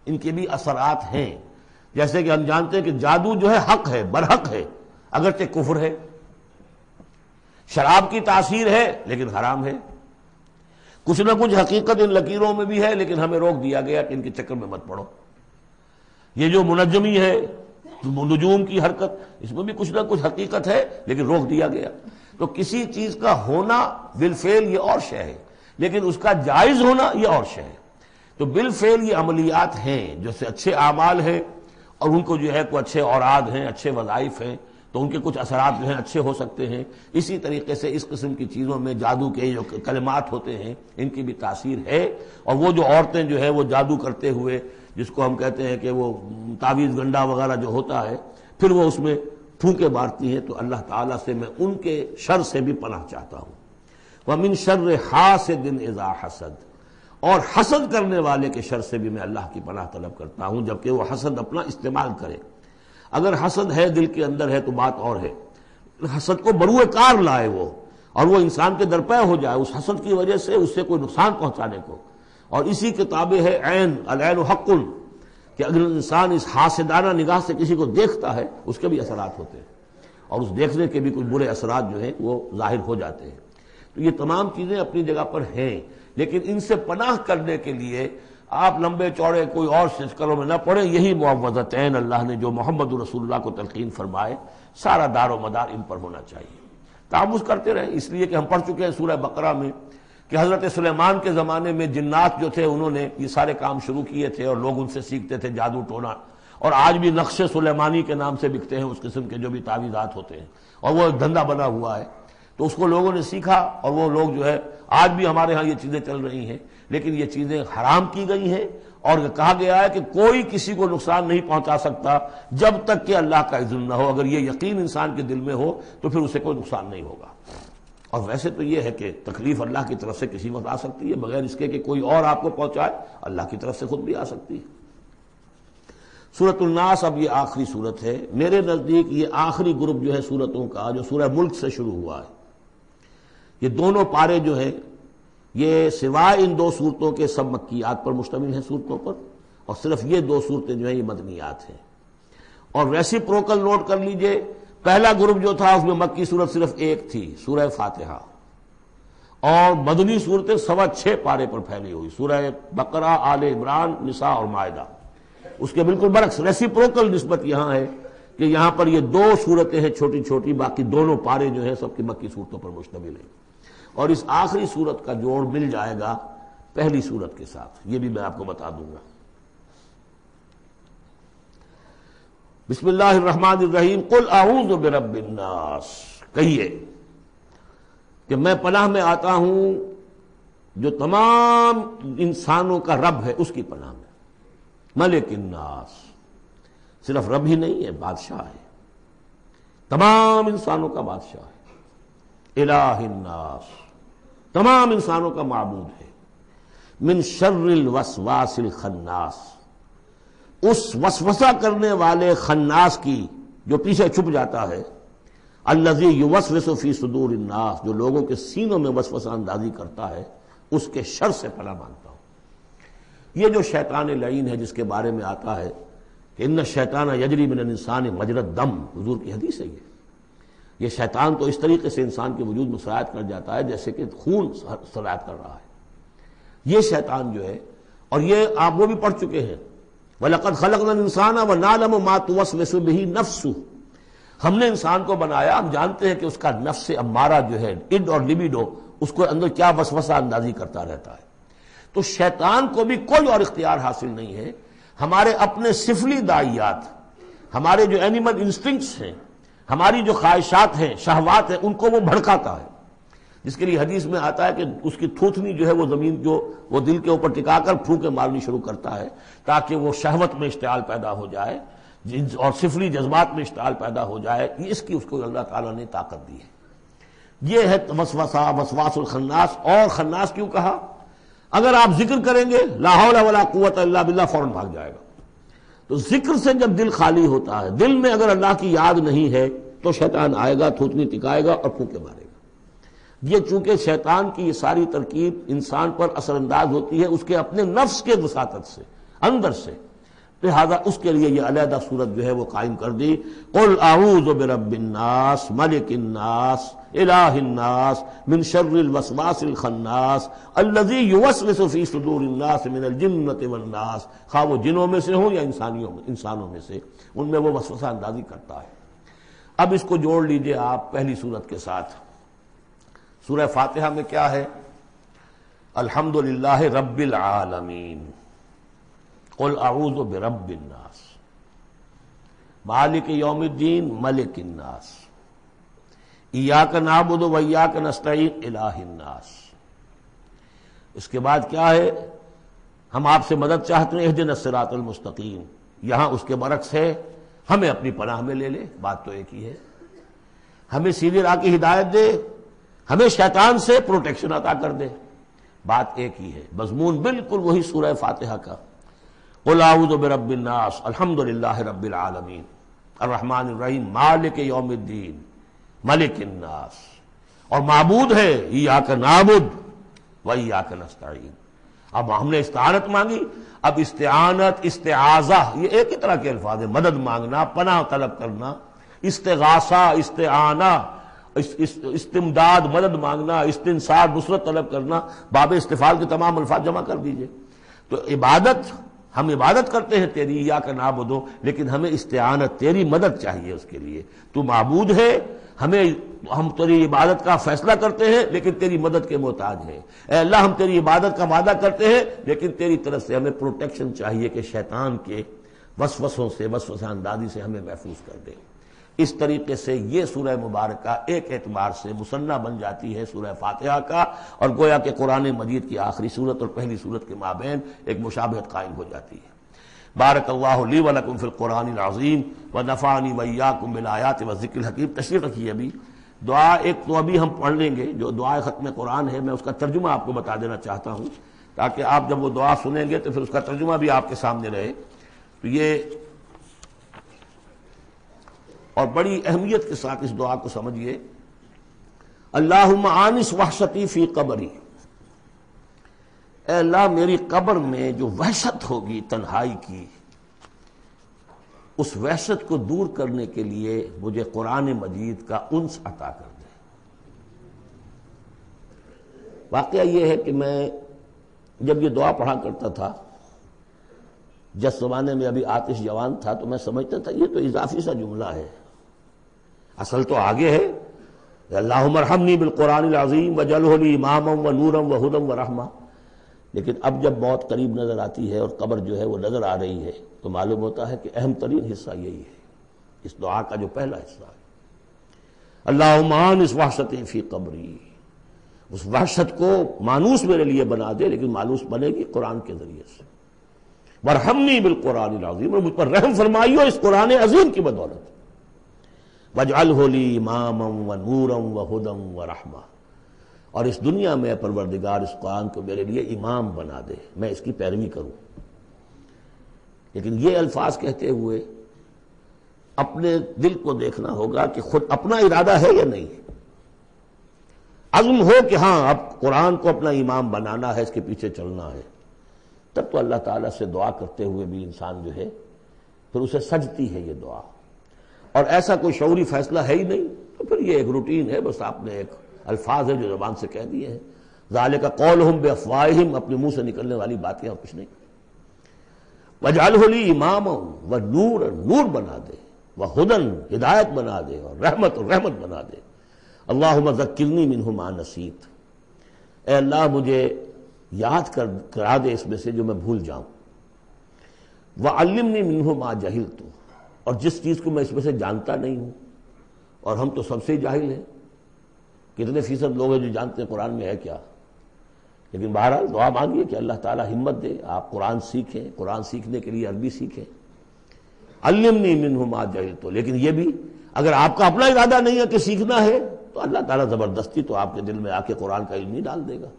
ان کے بھی اثرات ہیں۔ جیسے کہ ہم جانتے ہیں کہ جادو جو ہے حق ہے، برحق ہے، اگرچہ کفر ہے، شراب کی تاثیر ہے لیکن حرام ہے، کچھ نہ کچھ حقیقت ان لکیروں میں بھی ہے، لیکن ہمیں روک دیا گیا کہ ان کے چکر میں مت پڑو۔ یہ جو منجمی ہے، نجوم کی حرکت، اس میں بھی کچھ نہ کچھ حقیقت ہے لیکن روک دیا گیا۔ تو کسی چیز کا ہونا بالفعل یہ اور شے ہے، لیکن اس کا جائز ہونا یہ اور شے ہے۔ تو بالفعل یہ عملیات ہیں جیسے اچھے اعمال ہیں، اور ان کو جو ہے کوئی اچھے اوراد ہیں، اچھے وظائف ہیں، تو ان کے کچھ اثرات جو ہیں اچھے ہو سکتے ہیں۔ اسی طریقے سے اس قسم کی چیزوں میں جادو کے جو کلمات ہوتے ہیں ان کی بھی تاثیر ہے۔ اور وہ جو عورتیں جو ہے وہ جادو کرتے ہوئے، جس کو ہم کہتے ہیں کہ وہ تعویذ گنڈا وغیرہ جو ہوتا ہے، پھر وہ اس میں پھونکے مارتی ہیں، تو اللہ تعالیٰ سے میں ان کے شر سے بھی پناہ چاہتا ہوں۔ وَمِن شَرِّ حَاسِدٍ إِذَا حَسَدَ، اور حسد کرنے والے کے شر سے بھی میں اللہ کی پناہ طلب کرتا ہوں، جبکہ وہ حسد اپنا استعمال کرے۔ اگر حسد ہے دل کے اندر ہے تو بات اور ہے، حسد کو بروئے کار لائے وہ، اور وہ انسان کے درپے ہو جائے اس حسد کی وجہ سے اس سے کوئی نقصان پہنچانے کو۔ اور اسی کتاب ہے عین، العین حق، کہ اگر انسان اس حاسدانہ نگاہ سے کسی کو دیکھتا ہے اس کے بھی اثرات ہوتے ہیں، اور اس دیکھنے کے بھی کچھ برے اثرات جو ہیں وہ ظاہر ہو جاتے ہیں۔ تو یہ تمام چیزیں اپنی جگہ پر ہیں، لیکن ان سے پناہ کرنے کے لیے آپ لمبے چوڑے کوئی اور سلسلوں میں نہ پڑیں، یہی معوذتین اللہ نے جو محمد رسول اللہ کو تلقین فرمائے، سارا دار و مدار ان پر ہونا چاہیے۔ تعوذ کرتے رہیں، اس لیے کہ ہم پڑھ چکے ہیں سورہ بقرہ میں کہ حضرت سلیمان کے زمانے میں جنات جو تھے انہوں نے یہ سارے کام شروع کیے تھے، اور لوگ ان سے سیکھتے تھے جادو ٹونا، اور آج بھی نقش سلیمانی کے نام سے بکتے ہیں اس قسم کے جو بھی تعویذات ہوتے ہیں، اور وہ دھندا بنا ہوا ہے۔ تو اس کو لوگوں نے سیکھا، اور وہ لوگ جو ہے آج بھی ہمارے ہاں یہ چیزیں چل رہی ہیں، لیکن یہ چیزیں حرام کی گئی ہیں، اور کہا گیا ہے کہ کوئی کسی کو نقصان نہیں پہنچا سکتا جب تک کہ اللہ کا اذن نہ ہو۔ اگر یہ یقین انسان کے دل میں ہو تو پھر اسے کوئی نقصان نہیں ہوگا۔ اور ویسے تو یہ ہے کہ تکلیف اللہ کی طرف سے کسی وقت آ سکتی ہے، بغیر اس کے کہ کوئی اور آپ کو پہنچائے، اللہ کی طرف سے خود بھی آ سکتی ہے۔ سورۃ الناس اب یہ آخری سورت ہے، میرے نزدیک یہ آخری گروپ جو ہے سورتوں کا جو سورہ ملک سے شروع ہوا ہے۔ یہ دونوں پارے جو ہیں یہ سوائے ان دو صورتوں کے سب مکیات پر مشتمل ہیں صورتوں پر، اور صرف یہ دو صورتیں جو ہیں یہ مدنیات ہیں۔ اور ریسیپروکل نوٹ کر لیجئے، پہلا گروپ جو تھا اس میں مکی صورت صرف ایک تھی، سورہ فاتحہ، اور مدنی صورتیں 6.25 پارے پر پھیلی ہوئی، سورہ بقرہ، آل عمران، نساء اور مائدہ۔ اس کے بالکل برعکس ریسیپروکل نسبت یہاں ہے کہ یہاں پر یہ دو صورتیں ہیں چھوٹی چھوٹی، باقی دونوں پارے جو ہیں سب کی مکی صورتوں پر مشتمل ہیں۔ اور اس آخری صورت کا جوڑ مل جائے گا پہلی صورت کے ساتھ، یہ بھی میں آپ کو بتا دوں گا۔ بسم اللہ الرحمن الرحیم، قل اعوذ برب الناس، کہیے کہ میں پناہ میں آتا ہوں جو تمام انسانوں کا رب ہے اس کی پناہ میں۔ ملک الناس، صرف رب ہی نہیں ہے، بادشاہ ہے، تمام انسانوں کا بادشاہ ہے۔ الہ الناس، تمام انسانوں کا معبود ہے۔ من شر الوسواس الخناس، اس وسوسہ کرنے والے خناس کی جو پیچھے چھپ جاتا ہے، الذی یوسوس فی صدور الناس، جو لوگوں کے سینوں میں وسوسہ اندازی کرتا ہے، اس کے شر سے پناہ مانگتا ہوں۔ یہ جو شیطان لعین ہے جس کے بارے میں آتا ہے کہ ان الشیطان یجری من الانسان مجری الدم، حضور کی حدیث ہے یہ شیطان تو اس طریقے سے انسان کے وجود میں سرایت کر جاتا ہے جیسے کہ خون سرایت کر رہا ہے۔ یہ شیطان جو ہے، اور یہ آپ وہ بھی پڑھ چکے ہیں، وَلَقَدْ خَلَقْنَا الْإِنسَانَ وَنَعْلَمُ مَا تُوَسْوِسُ بِهِ نَفْسُهُ، ہم نے انسان کو بنایا، ہم جانتے ہیں کہ اس کا نفس امارہ جو ہے، اڈ اور لبیڈو، اس کو اندر کیا وسوسہ اندازی کرتا رہتا ہے۔ تو شیطان کو بھی کوئی اور اختیار حاصل نہیں ہے، ہمارے اپنے سفلی داعیات، ہمارے جو اینیمل انسٹنکٹس ہیں، ہماری جو خواہشات ہیں، شہوات ہیں، ان کو وہ بھڑکاتا ہے، جس کے لیے حدیث میں آتا ہے کہ اس کی تھوتنی جو ہے وہ زمین جو وہ دل کے اوپر ٹکا کر پھونکے مارنی شروع کرتا ہے تاکہ وہ شہوت میں اشتعال پیدا ہو جائے اور سفلی جذبات میں اشتعال پیدا ہو جائے۔ اس کی اس کو اللہ تعالیٰ نے طاقت دی ہے۔ یہ ہے وسوسہ، وسواس الخناس۔ اور خناس کیوں کہا؟ اگر آپ ذکر کریں گے لا حول ولا قوت الا باللہ، فوراً بھاگ جائے گا۔ تو ذکر سے جب دل خالی ہوتا ہے، دل میں اگر اللہ کی یاد نہیں ہے تو شیطان آئے گا، تھوتنی ٹکائے گا اور پھونکے مارے گا۔ یہ چونکہ شیطان کی یہ ساری ترکیب انسان پر اثر انداز ہوتی ہے اس کے اپنے نفس کے وساطت سے، اندر سے، لہذا اس کے لیے یہ علیحدہ صورت جو ہے وہ قائم کر دی۔ قل اعوذ برب الناس ملک الناس الہ الناس من شر الوسواس الخناس الذی یوسوس فی صدور الناس من الجنۃ والناس، خواہ وہ جنوں میں سے ہوں یا انسانوں میں سے، ان میں وہ وسوسہ اندازی کرتا ہے۔ اب اس کو جوڑ لیجئے آپ پہلی صورت کے ساتھ۔ سورہ فاتحہ میں کیا ہے؟ الحمدللہ رب العالمین، قل اعوذ برب الناس، مالک یوم الدین ملک الناس، ایاک نعبد و ایاک نستعین الہ الناس۔ اس کے بعد کیا ہے؟ ہم آپ سے مدد چاہتے ہیں اہدنا الصراط المستقیم، یہاں اس کے برعکس ہے ہمیں اپنی پناہ میں لے لے، بات تو ایک ہی ہے، ہمیں سیدھی راہ کی ہدایت دے، ہمیں شیطان سے پروٹیکشن عطا کر دے، بات ایک ہی ہے، مضمون بالکل وہی سورہ فاتحہ کا۔ قل اعوذ برب الناس الحمدللہ رب العالمین الرحمن الرحیم مالک یوم الدین ملک الناس، اور معبود ہے ایاک نعبد و ایاک نستعین۔ اب ہم نے استعانت مانگی، اب استعانت، استعاذہ، یہ ایک ہی طرح کے الفاظ ہیں، مدد مانگنا، پناہ طلب کرنا، استغاثہ، استعانہ، استمداد، مدد مانگنا، استنصار، نصرت طلب کرنا، باب استفعال کے تمام الفاظ جمع کر دیجئے۔ تو عبادت، ہم عبادت کرتے ہیں تیری، ایاک نعبد، لیکن ہمیں استعانت، تیری مدد چاہیے اس کے لیے، تو معبود ہے، ہم تیری عبادت کا فیصلہ کرتے ہیں لیکن تیری مدد کے محتاج ہیں۔ اے اللہ ہم تیری عبادت کا وعدہ کرتے ہیں لیکن تیری طرف سے ہمیں پروٹیکشن چاہیے کہ شیطان کے وسوسوں سے، وسوسہ اندازی سے ہمیں محفوظ کر دے۔ اس طریقے سے یہ سورہ مبارکہ ایک اعتبار سے مثنیٰ بن جاتی ہے سورہ فاتحہ کا، اور گویا کہ قرآن مجید کی آخری صورت اور پہلی صورت کے مابین ایک مشابہت قائم ہو جاتی ہے۔ بارک اللہ لی و لکم فی القرآن العظیم ونفعنی وایاکم بالآیات والذکر الحکیم۔ تشریح رکھیے ابھی دعا ایک تو ابھی ہم پڑھ لیں گے جو دعائے ختم قرآن ہے، میں اس کا ترجمہ آپ کو بتا دینا چاہتا ہوں تاکہ آپ جب وہ دعا سنیں گے تو پھر اس کا ترجمہ بھی آپ کے سامنے رہے۔ تو یہ اور بڑی اہمیت کے ساتھ اس دعا کو سمجھیے۔ اللہم آنس وحشتی فی قبری، اے اللہ میری قبر میں جو وحشت ہوگی تنہائی کی، اس وحشت کو دور کرنے کے لیے مجھے قرآن مجید کا انس عطا کر دے۔ واقعہ یہ ہے کہ میں جب یہ دعا پڑھا کرتا تھا، جس زمانے میں ابھی آتش جوان تھا، تو میں سمجھتا تھا یہ تو اضافی سا جملہ ہے، اصل تو آگے ہے اللہم ارحمنی بالقرآن العظیم وجعلہ لی اماما ونورا وہدی ورحمہ۔ لیکن اب جب موت قریب نظر آتی ہے اور قبر جو ہے وہ نظر آ رہی ہے تو معلوم ہوتا ہے کہ اہم ترین حصہ یہی ہے، اس دعا کا جو پہلا حصہ ہے، اللہم آنس وحشتی فی قبری، اس وحشت کو مانوس میرے لیے بنا دے، لیکن مانوس بنے گی قرآن کے ذریعے سے۔ وارحمنی بالقرآن العظیم، اور مجھ پر رحم فرمائیو اس قرآن عظیم کی بدولت۔ وجعلہ لی اماما ونورا وہدی ورحمہ، اور اس دنیا میں پروردگار اس قرآن کو میرے لیے امام بنا دے، میں اس کی پیروی کروں۔ لیکن یہ الفاظ کہتے ہوئے اپنے دل کو دیکھنا ہوگا کہ خود اپنا ارادہ ہے یا نہیں، عزم ہو کہ ہاں اب قرآن کو اپنا امام بنانا ہے، اس کے پیچھے چلنا ہے، تب تو اللہ تعالیٰ سے دعا کرتے ہوئے بھی انسان جو ہے پھر اسے سجتی ہے یہ دعا، اور ایسا کوئی شعوری فیصلہ ہے ہی نہیں تو پھر یہ ایک روٹین ہے، بس آپ نے ایک الفاظ ہے جو زبان سے کہہ دیے ہیں، ذالک قولہم بافواہہم، اپنے منہ سے نکلنے والی باتیں اور کچھ نہیں۔ وجعلہ لی اماما ونورا، نور بنا دے، وہدی، ہدایت بنا دے، اور رحمت بنا دے۔ اللہم ذکرنی منہ ما نسیت، اے اللہ مجھے یاد کرا دے اس میں سے جو میں بھول جاؤں۔ وعلمنی منہ ما جہلت، اور جس چیز کو میں اس میں سے جانتا نہیں ہوں، اور ہم تو سب سے جاہل ہیں، کتنے فیصد لوگ ہیں جو جانتے ہیں قرآن میں ہے کیا، لیکن بہرحال دعا مانگیے کہ اللہ تعالیٰ ہمت دے، آپ قرآن سیکھیں، قرآن سیکھنے کے لیے عربی سیکھیں۔ علمنی منہ ما جہلت، لیکن یہ بھی اگر آپ کا اپنا ارادہ نہیں ہے کہ سیکھنا ہے تو اللہ تعالیٰ زبردستی تو آپ کے دل میں آ کے قرآن کا علم نہیں ڈال دے گا۔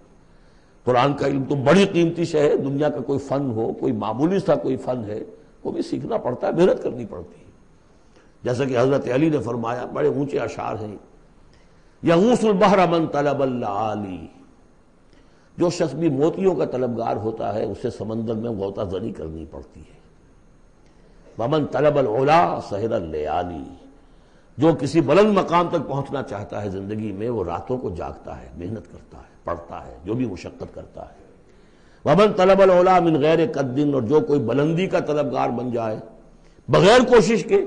قرآن کا علم تو بڑی قیمتی شے ہے، دنیا کا کوئی فن ہو، کوئی معمولی سا کوئی فن ہے، وہ بھی سیکھنا پڑتا ہے، محنت کرنی پڑتی ہے۔ جیسا کہ حضرت علی نے فرمایا، بڑے اونچے اشعار ہیں، یغوث البحر من طلب اللعالی، جو شخص بھی موتیوں کا طلبگار ہوتا ہے اسے سمندر میں غوطہ زنی کرنی پڑتی ہے۔ ومن طلب العلا سہر اللیالی، جو کسی بلند مقام تک پہنچنا چاہتا ہے زندگی میں وہ راتوں کو جاگتا ہے، محنت کرتا ہے، پڑھتا ہے، جو بھی مشقت کرتا ہے۔ ومن طلب العلا من غیر قد، اور جو کوئی بلندی کا طلبگار بن جائے بغیر کوشش کے،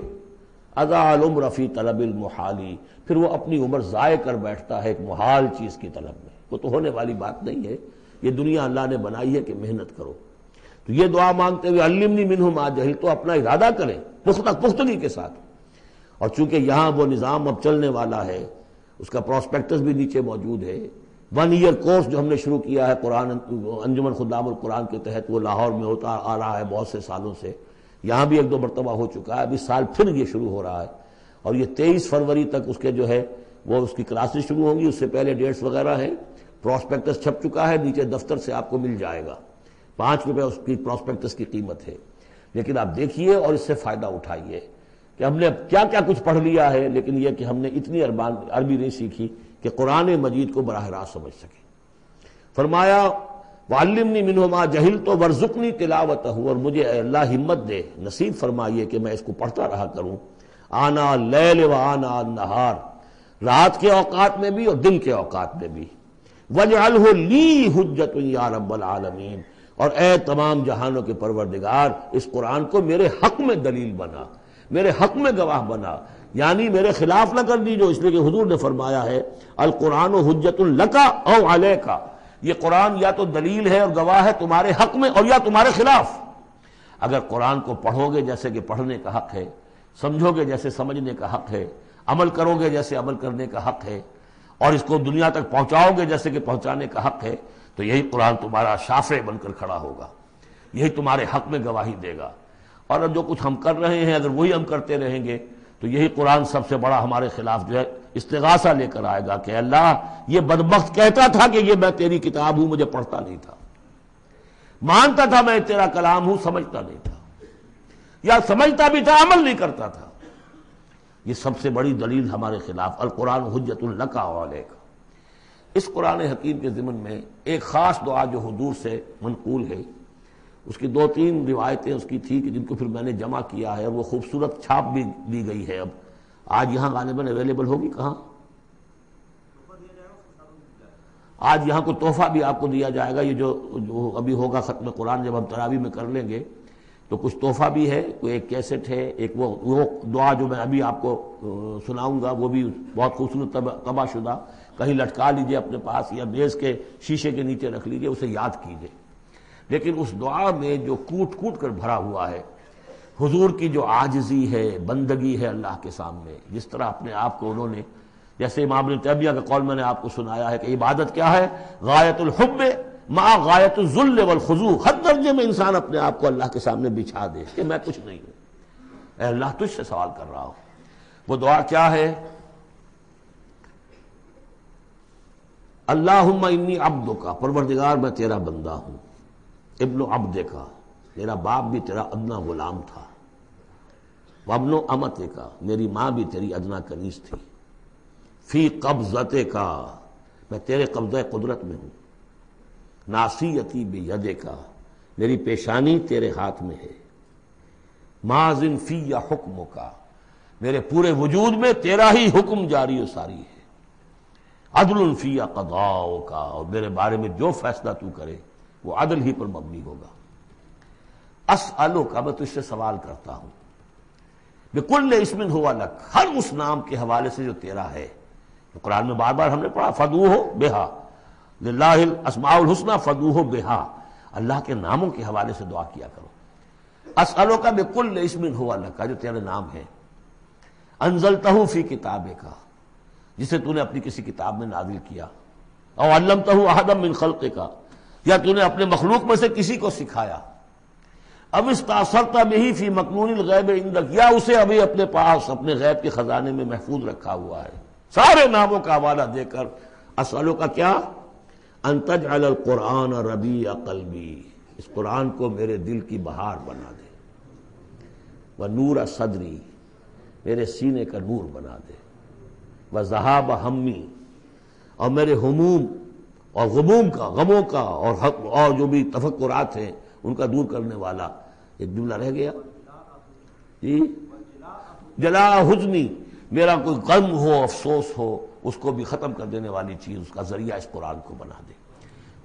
اضاع العمر فی طلب المحالی، پھر وہ اپنی عمر ضائع کر بیٹھتا ہے ایک محال چیز کی طلب میں، وہ تو ہونے والی بات نہیں ہے، یہ دنیا اللہ نے بنائی ہے کہ محنت کرو۔ تو یہ دعا مانگتے ہوئے علمنی منہ ما جہلت، تو اپنا ارادہ کریں پختگی کے ساتھ۔ اور چونکہ یہاں وہ نظام اب چلنے والا ہے، اس کا پراسپیکٹس بھی نیچے موجود ہے، 1 ایئر کورس جو ہم نے شروع کیا ہے قرآن انجمن خدام القرآن کے تحت، وہ لاہور میں ہوتا آ رہا ہے بہت سے سالوں سے، یہاں بھی 1-2 مرتبہ ہو چکا ہے، اب اس سال پھر یہ شروع ہو رہا ہے، اور یہ 23 فروری تک اس کے جو ہے وہ اس کی کلاسز شروع ہوں گی، اس سے پہلے ڈیٹس وغیرہ ہیں، پراسپیکٹس چھپ چکا ہے، نیچے دفتر سے آپ کو مل جائے گا، 5 روپے اس کی پراسپیکٹس کی قیمت ہے۔ لیکن آپ دیکھیے اور اس سے فائدہ اٹھائیے کہ ہم نے کیا کیا کچھ پڑھ لیا ہے، لیکن یہ کہ ہم نے اتنی عربی نہیں سیکھی کہ قرآن مجید کو براہ راست سمجھ سکیں۔ فرمایا وعلمنی منہ ما جہلت وارزقنی تلاوتہ، اور مجھے اے اللہ ہمت دے، نصیب فرمائیے کہ میں اس کو پڑھتا رہا کروں، آنا اللیل و آنا النہار، رات کے اوقات میں بھی اور دن کے اوقات میں بھی، وجعلہ لی حجۃ یا رب العالمین، اور اے تمام جہانوں کے پروردگار اس قرآن کو میرے حق میں دلیل بنا، میرے حق میں گواہ بنا، یعنی میرے خلاف نہ کر دیجو، اس لیے کہ حضور نے فرمایا ہے القرآن حجۃ لک او علیک، یہ قرآن یا تو دلیل ہے اور گواہ ہے تمہارے حق میں اور یا تمہارے خلاف۔ اگر قرآن کو پڑھو گے جیسے کہ پڑھنے کا حق ہے، سمجھو گے جیسے سمجھنے کا حق ہے، عمل کرو گے جیسے عمل کرنے کا حق ہے، اور اس کو دنیا تک پہنچاؤ گے جیسے کہ پہنچانے کا حق ہے، تو یہی قرآن تمہارا شافع بن کر کھڑا ہوگا، یہی تمہارے حق میں گواہی دے گا۔ اور جو کچھ ہم کر رہے ہیں اگر وہی ہم کرتے رہیں گے تو یہی قرآن سب سے بڑا ہمارے خلاف جو ہے استغاثہ لے کر آئے گا کہ اللہ یہ بدبخت کہتا تھا کہ یہ میں تیری کتاب ہوں، مجھے پڑھتا نہیں تھا، مانتا تھا میں تیرا کلام ہوں، سمجھتا نہیں تھا، یا سمجھتا بھی تھا عمل نہیں کرتا تھا۔ یہ سب سے بڑی دلیل ہمارے خلاف، القرآن حجۃ لک و علیک۔ اس قرآن حکیم کے ضمن میں ایک خاص دعا جو حضور سے منقول ہے، اس کی 2-3 روایتیں اس کی تھی کہ جن کو پھر میں نے جمع کیا ہے، اور وہ خوبصورت چھاپ بھی دی گئی ہے، اب آج یہاں غالباً اویلیبل ہوگی، کہاں آج یہاں کوئی تحفہ بھی آپ کو دیا جائے گا، یہ جو ابھی ہوگا ختم قرآن جب ہم تراویح میں کر لیں گے تو کچھ تحفہ بھی ہے، کوئی ایک کیسٹ ہے، ایک وہ دعا جو میں ابھی آپ کو سناؤں گا وہ بھی بہت خوبصورت طبع شدہ، کہیں لٹکا لیجئے اپنے پاس یا میز کے شیشے کے نیچے رکھ لیجئے، اسے یاد کیجئے۔ لیکن اس دعا میں جو کوٹ کوٹ کر بھرا ہوا ہے، حضور کی جو عاجزی ہے، بندگی ہے اللہ کے سامنے، جس طرح اپنے آپ کو انہوں نے، جیسے امام ابن تیمیہ کا قول میں نے آپ کو سنایا ہے کہ عبادت کیا ہے، غایت الحب مع غایت الذل والخضوع، ہر درجے میں انسان اپنے آپ کو اللہ کے سامنے بچھا دے کہ میں کچھ نہیں ہوں، اے اللہ تجھ سے سوال کر رہا ہوں۔ وہ دعا کیا ہے، اللہم انی عبدک، پروردگار میں تیرا بندہ ہوں، ابن عبدک، میرا باپ بھی تیرا ادنا غلام تھا، وابن امتک، میری ماں بھی تیری ادنا کنیز تھی، فی قبضتک، میں تیرے قبضہ قدرت میں ہوں، ناصیتی بیدک، میری پیشانی تیرے ہاتھ میں ہے، ماضٍ فی حکمک، میرے پورے وجود میں تیرا ہی حکم جاری و ساری ہے، عدل فی قضاؤک، اور میرے بارے میں جو فیصلہ تو کرے وہ عدل ہی پر مبنی ہوگا، اسألک، میں تجھ سے سوال کرتا ہوں، بکل اسم ہوا لک، ہر اس نام کے حوالے سے جو تیرا ہے، تو قرآن میں بار بار ہم نے پڑھا فدعوہ بہا، للہ الاسماء الحسنی فدعوہ بہا، اللہ کے ناموں کے حوالے سے دعا کیا کرو۔ اسألک بکل اسم ہوا لک، جو تیرے نام ہے، انزلتہ فی کتابک، جسے تو نے اپنی کسی کتاب میں نازل کیا، او علمتہ احدا من خلقک، یا تو نے اپنے مخلوق میں سے کسی کو سکھایا، اب استاثرت بہ فی مکنون الغیب عندک، یا اسے ابھی اپنے پاس اپنے غیب کے خزانے میں محفوظ رکھا ہوا ہے، سارے ناموں کا حوالہ دے کر اسألو کا کیا، ان تجعل القرآن ربیع قلبی، اس قرآن کو میرے دل کی بہار بنا دے، ونور صدری، میرے سینے کا نور بنا دے، وذہاب ہمی، اور میرے ہموم اور غموم کا، غموں کا اور جو بھی تفکرات ہیں ان کا دور کرنے والا۔ ایک جملہ رہ گیا جی، جلا حزنی، میرا کوئی غم ہو، افسوس ہو، اس کو بھی ختم کر دینے والی چیز، اس کا ذریعہ اس قرآن کو بنا دے۔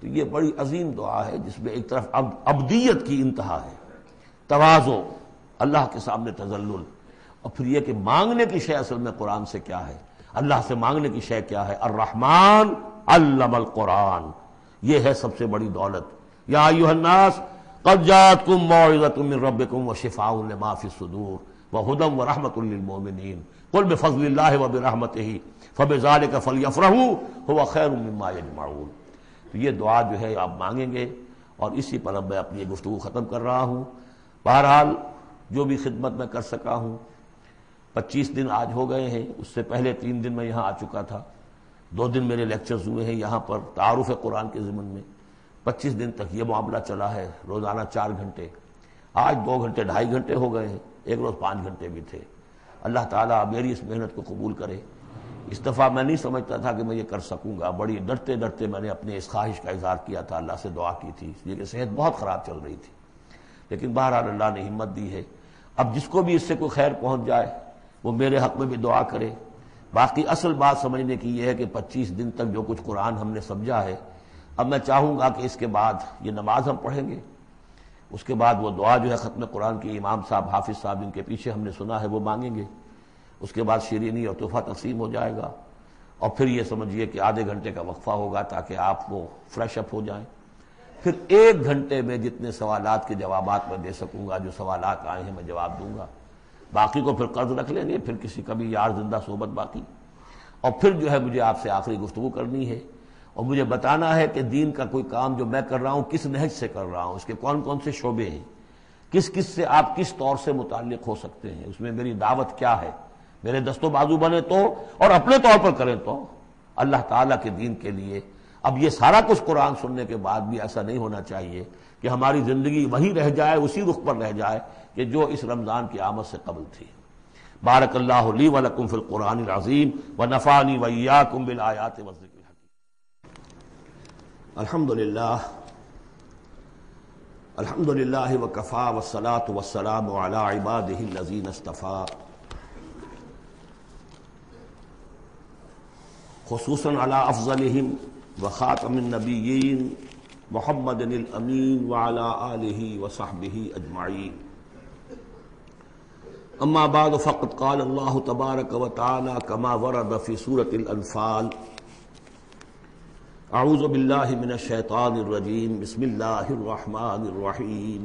تو یہ بڑی عظیم دعا ہے جس میں ایک طرف عبدیت کی انتہا ہے، تواضع، اللہ کے سامنے تذلل، اور پھر یہ کہ مانگنے کی شے اصل میں قرآن سے کیا ہے، اللہ سے مانگنے کی شے کیا ہے؟ الرحمن علم القرآن، یہ ہے سب سے بڑی دولت۔ یا ایھا الناس قد جاءتکم موعظۃ من ربکم وشفاء لما فی الصدور وہدی ورحمۃ للمؤمنین قل بفضل اللہ وبرحمتہ فبذلک فلیفرحوا ھو خیر مما یجمعون۔ تو یہ دعا جو ہے آپ مانگیں گے، اور اسی پر اب میں اپنی گفتگو ختم کر رہا ہوں۔ بہرحال جو بھی خدمت میں کر سکا ہوں، 25 دن آج ہو گئے ہیں، اس سے پہلے 3 دن میں یہاں آ چکا تھا، 2 دن میرے لیکچرز ہوئے ہیں یہاں پر تعارف قرآن کے ضمن میں، 25 دن تک یہ معاملہ چلا ہے، روزانہ 4 گھنٹے، آج 2 گھنٹے 2.5 گھنٹے ہو گئے ہیں، ایک روز 5 گھنٹے بھی تھے۔ اللہ تعالیٰ میری اس محنت کو قبول کرے۔ اس دفعہ میں نہیں سمجھتا تھا کہ میں یہ کر سکوں گا، بڑی ڈرتے ڈرتے میں نے اپنے اس خواہش کا اظہار کیا تھا، اللہ سے دعا کی تھی، اس لیے کہ صحت بہت خراب چل رہی تھی، لیکن بہرحال اللہ نے ہمت دی ہے۔ اب جس کو بھی اس سے کوئی خیر پہنچ جائے وہ میرے حق میں بھی دعا کرے۔ باقی اصل بات سمجھنے کی یہ ہے کہ 25 دن تک جو کچھ قرآن ہم نے سمجھا ہے، اب میں چاہوں گا کہ اس کے بعد یہ نماز ہم پڑھیں گے، اس کے بعد وہ دعا جو ہے ختم قرآن کی امام صاحب، حافظ صاحب ان کے پیچھے ہم نے سنا ہے وہ مانگیں گے، اس کے بعد شیرینی اور تحفہ تقسیم ہو جائے گا، اور پھر یہ سمجھیے کہ آدھے گھنٹے کا وقفہ ہوگا تاکہ آپ وہ فریش اپ ہو جائیں۔ پھر 1 گھنٹے میں جتنے سوالات کے جوابات میں دے سکوں گا، جو سوالات آئے ہیں میں جواب دوں گا، باقی کو پھر قرض رکھ لیں گے، پھر کسی کبھی یار زندہ صحبت باقی۔ اور پھر جو ہے مجھے آپ سے آخری گفتگو کرنی ہے، اور مجھے بتانا ہے کہ دین کا کوئی کام جو میں کر رہا ہوں کس نہج سے کر رہا ہوں، اس کے کون کون سے شعبے ہیں، کس کس سے آپ کس طور سے متعلق ہو سکتے ہیں، اس میں میری دعوت کیا ہے، میرے دست و بازو بنے تو، اور اپنے طور پر کریں تو، اللہ تعالیٰ کے دین کے لیے۔ اب یہ سارا کچھ قرآن سننے کے بعد بھی ایسا نہیں ہونا چاہیے کہ ہماری زندگی وہی رہ جائے، اسی رخ پر رہ جائے کہ جو اس رمضان کی آمد سے قبل تھی۔ بارک اللہ لی ولکم فی القرآن العظیم ونفعنی وإیاکم بالآیات والذکر الحکیم۔ الحمدللہ وکفی والصلاۃ والسلام علی عبادہ الذین اصطفیٰ، خصوصاً علی افضلہم وخاتم النبیین محمد الامین وعلی آلہ وصحبہ اجمعین۔ اما بعد فقد قال اللہ تبارک وتعالی کما ورد فی سورۃ الانفال، اعوذ باللہ من الشیطان الرجیم، بسم اللہ الرحمن الرحیم،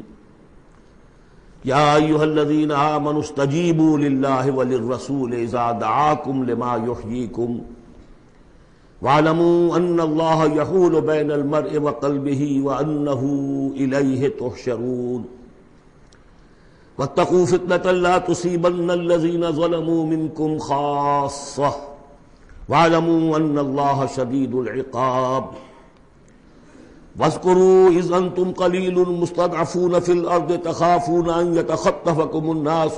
یا ایھا الذین آمنوا استجیبوا للہ وللرسول اذا دعاکم لما یحییکم وَاعْلَمُوا أَنَّ اللَّهَ يَحُولُ بَيْنَ الْمَرْءِ وَقَلْبِهِ وَأَنَّهُ إِلَيْهِ تُحْشَرُونَ وَاتَّقُوا فِتْنَةً لَا تُصِيبَنَّ الَّذِينَ ظَلَمُوا مِنكُمْ خَاصَّةً وَاعْلَمُوا أَنَّ اللَّهَ شَدِيدُ الْعِقَابِ وَاذْكُرُوا إِذْ أَنْتُمْ قَلِيلٌ مُسْتَضْعَفُونَ فِي الْأَرْضِ تَخَافُونَ أَنْ يَتَخَطَّفَكُمُ النَّاسُ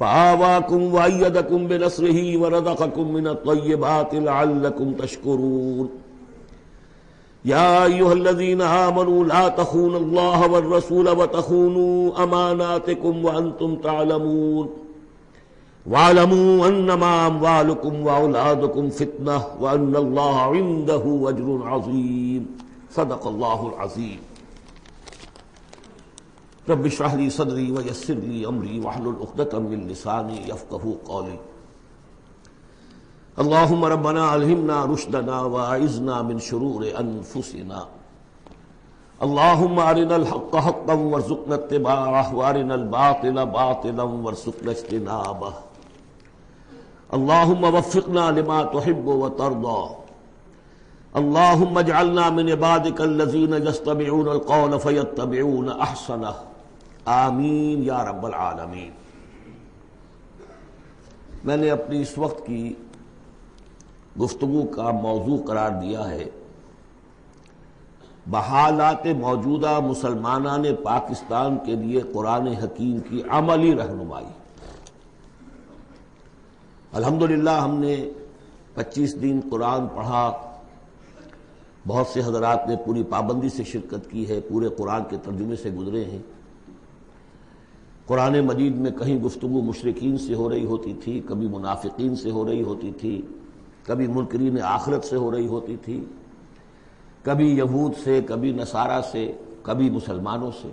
فآواكم وأيدكم بنصره ورزقكم من الطيبات لعلكم تشكرون يا أيها الذين آمنوا لا تخونوا الله والرسول وتخونوا أماناتكم وأنتم تعلمون واعلموا أنما أموالكم وأولادكم فتنة وأن الله عنده أجر عظيم صدق الله العظيم رب اشرح لي صدري ويسر لي امري واحلل عقدة من لساني يفقهوا قولي اللهم ربنا الهمنا رشدنا واعذنا من شرور انفسنا اللهم ارنا الحق حقا وارزقنا اتباعه وارنا الباطل باطلا وارزقنا اجتنابه اللهم وفقنا لما تحب وترضى اللهم اجعلنا من عبادك الذين يستمعون القول فيتبعون احسنه آمین یا رب العالمین۔ میں نے اپنی اس وقت کی گفتگو کا موضوع قرار دیا ہے بحالات موجودہ مسلمانان پاکستان کے لیے قرآن حکیم کی عملی رہنمائی۔ الحمدللہ ہم نے 25 دن قرآن پڑھا، بہت سے حضرات نے پوری پابندی سے شرکت کی ہے، پورے قرآن کے ترجمے سے گزرے ہیں۔ قرآن مجید میں کہیں گفتگو مشرکین سے ہو رہی ہوتی تھی، کبھی منافقین سے ہو رہی ہوتی تھی، کبھی منکرین آخرت سے ہو رہی ہوتی تھی، کبھی یہود سے، کبھی نصارہ سے، کبھی مسلمانوں سے۔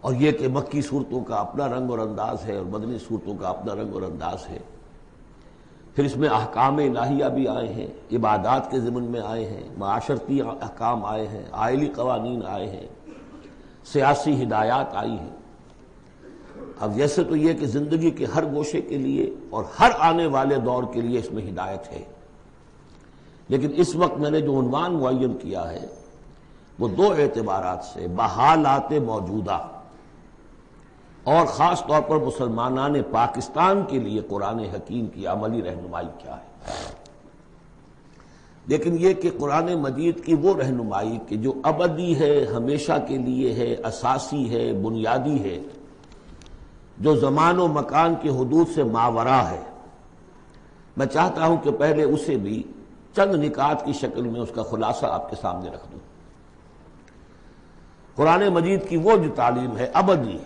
اور یہ کہ مکی صورتوں کا اپنا رنگ اور انداز ہے اور مدنی صورتوں کا اپنا رنگ اور انداز ہے۔ پھر اس میں احکام الہیہ بھی آئے ہیں، عبادات کے ضمن میں آئے ہیں، معاشرتی احکام آئے ہیں، آئلی قوانین آئے ہیں، سیاسی ہدایات آئی ہیں۔ اب جیسے تو یہ کہ زندگی کے ہر گوشے کے لیے اور ہر آنے والے دور کے لیے اس میں ہدایت ہے، لیکن اس وقت میں نے جو عنوان معین کیا ہے وہ دو اعتبارات سے، بحالات موجودہ اور خاص طور پر مسلمانان پاکستان کے لیے قرآن حکیم کی عملی رہنمائی کیا ہے۔ لیکن یہ کہ قرآن مجید کی وہ رہنمائی کہ جو ابدی ہے، ہمیشہ کے لیے ہے، اساسی ہے، بنیادی ہے، جو زمان و مکان کی حدود سے ماورا ہے، میں چاہتا ہوں کہ پہلے اسے بھی چند نکات کی شکل میں اس کا خلاصہ آپ کے سامنے رکھ دوں۔ قرآن مجید کی وہ جو تعلیم ہے ابدی،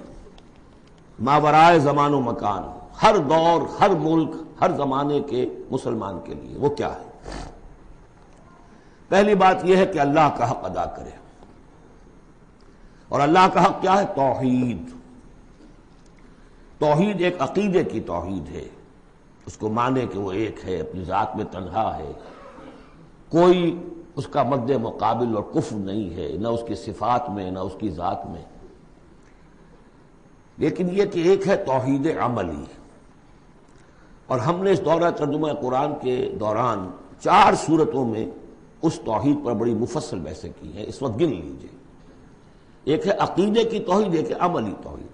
ماورائے زمان و مکان، ہر دور، ہر ملک، ہر زمانے کے مسلمان کے لیے، وہ کیا ہے؟ پہلی بات یہ ہے کہ اللہ کا حق ادا کرے، اور اللہ کا حق کیا ہے؟ توحید۔ توحید ایک عقیدے کی توحید ہے، اس کو مانے کہ وہ ایک ہے، اپنی ذات میں تنہا ہے، کوئی اس کا مد مقابل اور کفر نہیں ہے، نہ اس کی صفات میں نہ اس کی ذات میں۔ لیکن یہ کہ ایک ہے توحید عملی، اور ہم نے اس دورہ ترجمہ قرآن کے دوران 4 صورتوں میں اس توحید پر بڑی مفصل بحثیں کی ہیں، اس وقت گن لیجئے۔ ایک ہے عقیدے کی توحید، ایک ہے عملی توحید۔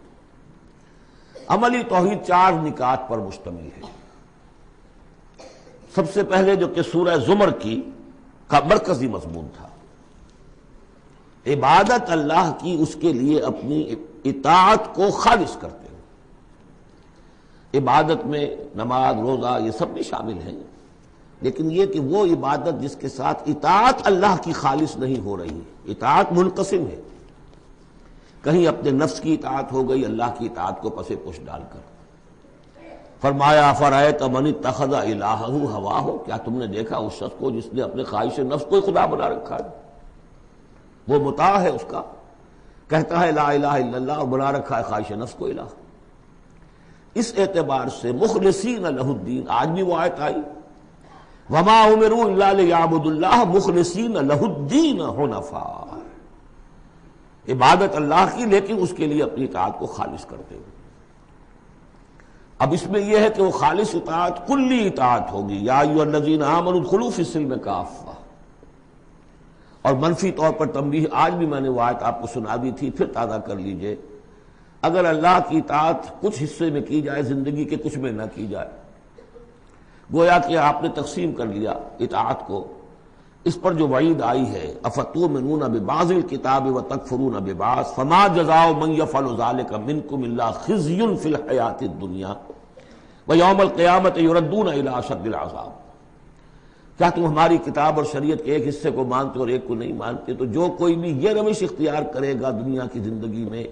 عملی توحید 4 نکات پر مشتمل ہے۔ سب سے پہلے جو کہ سورہ زمر کا مرکزی مضمون تھا، عبادت اللہ کی، اس کے لیے اپنی اطاعت کو خالص کرتے ہو۔ عبادت میں نماز، روزہ، یہ سب بھی شامل ہیں، لیکن یہ کہ وہ عبادت جس کے ساتھ اطاعت اللہ کی خالص نہیں ہو رہی ہے۔ اطاعت منقسم ہے، کہیں اپنے نفس کی اطاعت ہو گئی اللہ کی اطاعت کو پس پش ڈال کر۔ فرمایا افرأیت من اتخذ الہہ ہواہ، کیا تم نے دیکھا اس شخص کو جس نے اپنے خواہش نفس کو خدا بنا رکھا ہے؟ وہ مطاع ہے، اس کا کہتا ہے لا الہ الا اللہ، اور بنا رکھا ہے خواہش نفس کو الہ۔ اس اعتبار سے مخلصین لہ الدین، آج بھی وہ آیت آئی، وما امروا الا لیعبدوا اللہ مخلصین لہ الدین حنفاء، عبادت اللہ کی لیکن اس کے لیے اپنی اطاعت کو خالص کرتے ہوئے۔ اب اس میں یہ ہے کہ وہ خالص اطاعت کلی اطاعت ہوگی، یا ایھا الذین آمنوا ادخلوا فی السلم کافہ۔ اور منفی طور پر تنبیہ، آج بھی میں نے وہ آیت آپ کو سنا دی تھی، پھر تازہ کر لیجئے، اگر اللہ کی اطاعت کچھ حصے میں کی جائے زندگی کے، کچھ میں نہ کی جائے، گویا کہ آپ نے تقسیم کر لیا اطاعت کو، اس پر جو وعید آئی ہے افتؤمنون ببعض الکتاب وتکفرون ببعض فما جزاء من یفعل ذلک منکم الا خزی فی الحیاۃ الدنیا ویوم القیامۃ یردون الی اشد العذاب۔ کیا تم ہماری کتاب اور شریعت کے ایک حصے کو مانتے اور ایک کو نہیں مانتے؟ تو جو کوئی بھی یہ روش اختیار کرے گا دنیا کی زندگی میں،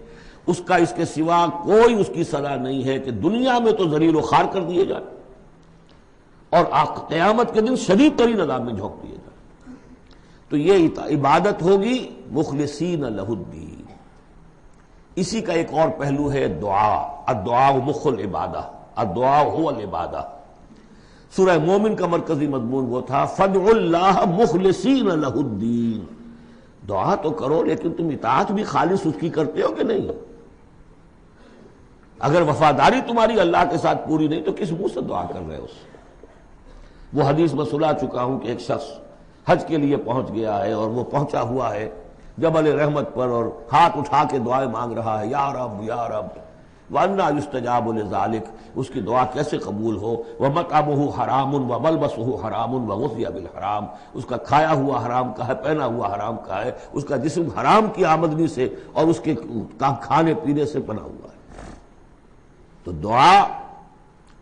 اس کا اس کے سوا کوئی اس کی سزا نہیں ہے کہ دنیا میں تو ذلیل و خوار کر دیے جائے اور قیامت کے دن شدید ترین عذاب میں جھونک دیے جائے۔ تو یہ عبادت ہوگی مخلصین لہ الدین۔ اسی کا ایک اور پہلو ہے دعا، الدعاء مخ العبادہ، الدعاء هو العبادہ۔ سورہ مومن کا مرکزی مضمون وہ تھا فادعوا اللہ مخلصین لہ الدین، دعا تو کرو لیکن تم اطاعت بھی خالص اس کی کرتے ہو کہ نہیں؟ اگر وفاداری تمہاری اللہ کے ساتھ پوری نہیں تو کس منہ سے دعا کر رہے ہو؟ وہ حدیث میں سنا چکا ہوں کہ ایک شخص حج کے لیے پہنچ گیا ہے اور وہ پہنچا ہوا ہے جبل رحمت پر اور ہاتھ اٹھا کے دعائیں مانگ رہا ہے، یا رب یا رب، وَأَنَّىٰ يُسْتَجَابُ لِذَٰلِكَ، اس کی دعا کیسے قبول ہو؟ وَمَطْعَمُهُ حَرَامٌ وَمَلْبَسُهُ حَرَامٌ وَغُذِّيَ بِالْحَرَامِ، اس کا کھایا ہوا حرام کا ہے، پہنا ہوا حرام کا ہے، اس کا جسم حرام کی آمدنی سے اور اس کے کھانے پینے سے بنا ہوا ہے۔ تو دعا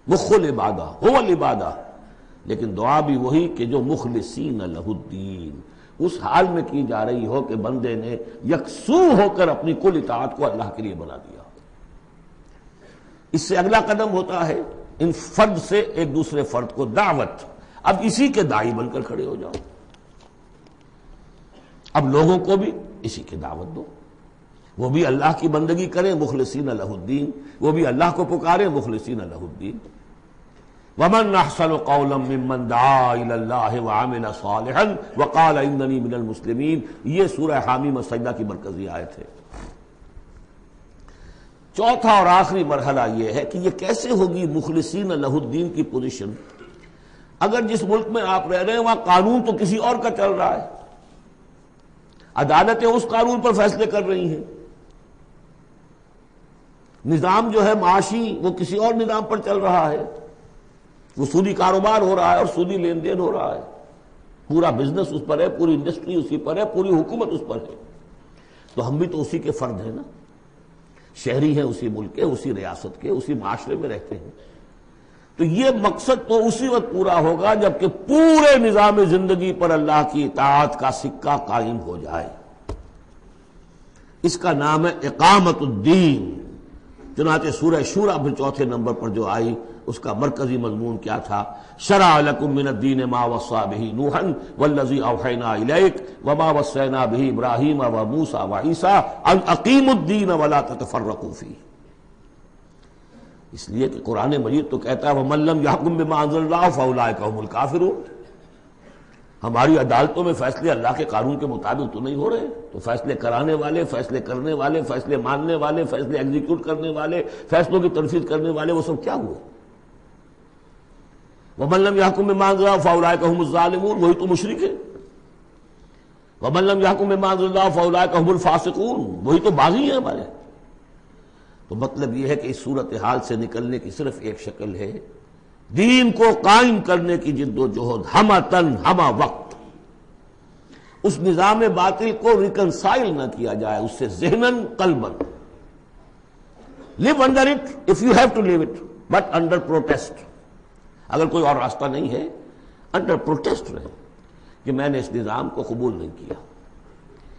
مخ العبادہ هو العبادہ، لیکن دعا بھی وہی کہ جو مخلصین لہ الدین، اس حال میں کی جا رہی ہو کہ بندے نے یکسو ہو کر اپنی کل اطاعت کو اللہ کے لیے بنا دیا۔ اس سے اگلا قدم ہوتا ہے ان فرد سے ایک دوسرے فرد کو دعوت، اب اسی کے داعی بن کر کھڑے ہو جاؤ، اب لوگوں کو بھی اسی کی دعوت دو، وہ بھی اللہ کی بندگی کریں مخلصین لہ الدین، وہ بھی اللہ کو پکاریں مخلصین لہ الدین۔ وَمَنْ أَحْسَنُ قَوْلًا مِّمَّنْ دَعَا إِلَى اللَّهِ وَعَمِلَ صَالِحًا وَقَالَ إِنَّنِي مِنَ الْمُسْلِمِينَ، یہ سورہ حامیم السجدہ کی مرکزی آیت ہے۔ چوتھا اور آخری مرحلہ یہ ہے کہ یہ کیسے ہوگی مخلصین لہ الدین کی پوزیشن، اگر جس ملک میں آپ رہ رہے ہیں وہاں قانون تو کسی اور کا چل رہا ہے، عدالتیں اس قانون پر فیصلے کر رہی ہیں، نظام جو ہے معاشی وہ کسی اور نظام پر چل رہا ہے، وہ سودی کاروبار ہو رہا ہے اور سودی لین دین ہو رہا ہے، پورا بزنس اس پر ہے، پوری انڈسٹری اسی پر ہے، پوری حکومت اس پر ہے، تو ہم بھی تو اسی کے فرد ہیں نا، شہری ہیں اسی ملک کے، اسی ریاست کے، اسی معاشرے میں رہتے ہیں۔ تو یہ مقصد تو اسی وقت پورا ہوگا جبکہ پورے نظام زندگی پر اللہ کی اطاعت کا سکہ قائم ہو جائے۔ اس کا نام ہے اقامت الدین۔ چنانچہ سورہ شورى پھر چوتھے نمبر پر جو آئی اس کا مرکزی مضمون کیا تھا؟ شرع لکم من الدین ما وصى به نوحا والذی اوحینا الیک وما وصینا به ابراہیم وموسیٰ وعیسیٰ ان اقیموا الدین ولا تتفرقوا فیہ۔ اس لیے کہ قرآن مجید تو کہتا ہے ومن لم یحکم بما انزل اللہ فاولئک هم الکافرون، ہماری عدالتوں میں فیصلے اللہ کے قانون کے مطابق تو نہیں ہو رہے، تو فیصلے کرانے والے، فیصلے کرنے والے، فیصلے ماننے والے، فیصلے ایگزیکیوٹ کرنے والے، فیصلوں کی تنفیذ کرنے والے، وہ سب کیا ہوئے؟ وَمَن لَّمْ يَحْكُم بِمَا أَنزَلَ اللَّهُ فَأُولَٰئِكَ هُمُ الظَّالِمُونَ، وہی تو مشرک ہے۔ وَمَن لَّمْ يَحْكُم بِمَا أَنزَلَ اللَّهُ فَأُولَٰئِكَ هُمُ الْفَاسِقُونَ، وہی تو باغی ہیں ہمارے۔ تو مطلب یہ ہے کہ اس صورتحال سے نکلنے کی صرف ایک شکل ہے، دین کو قائم کرنے کی جد و جہد ہمہ ہمہ وقت، اس نظام باطل کو ریکنسائل نہ کیا جائے اس سے ذہناً قلباً۔ live under it if you have to live it but under protest، اگر کوئی اور راستہ نہیں ہے انڈر پروٹیسٹ رہے کہ میں نے اس نظام کو قبول نہیں کیا،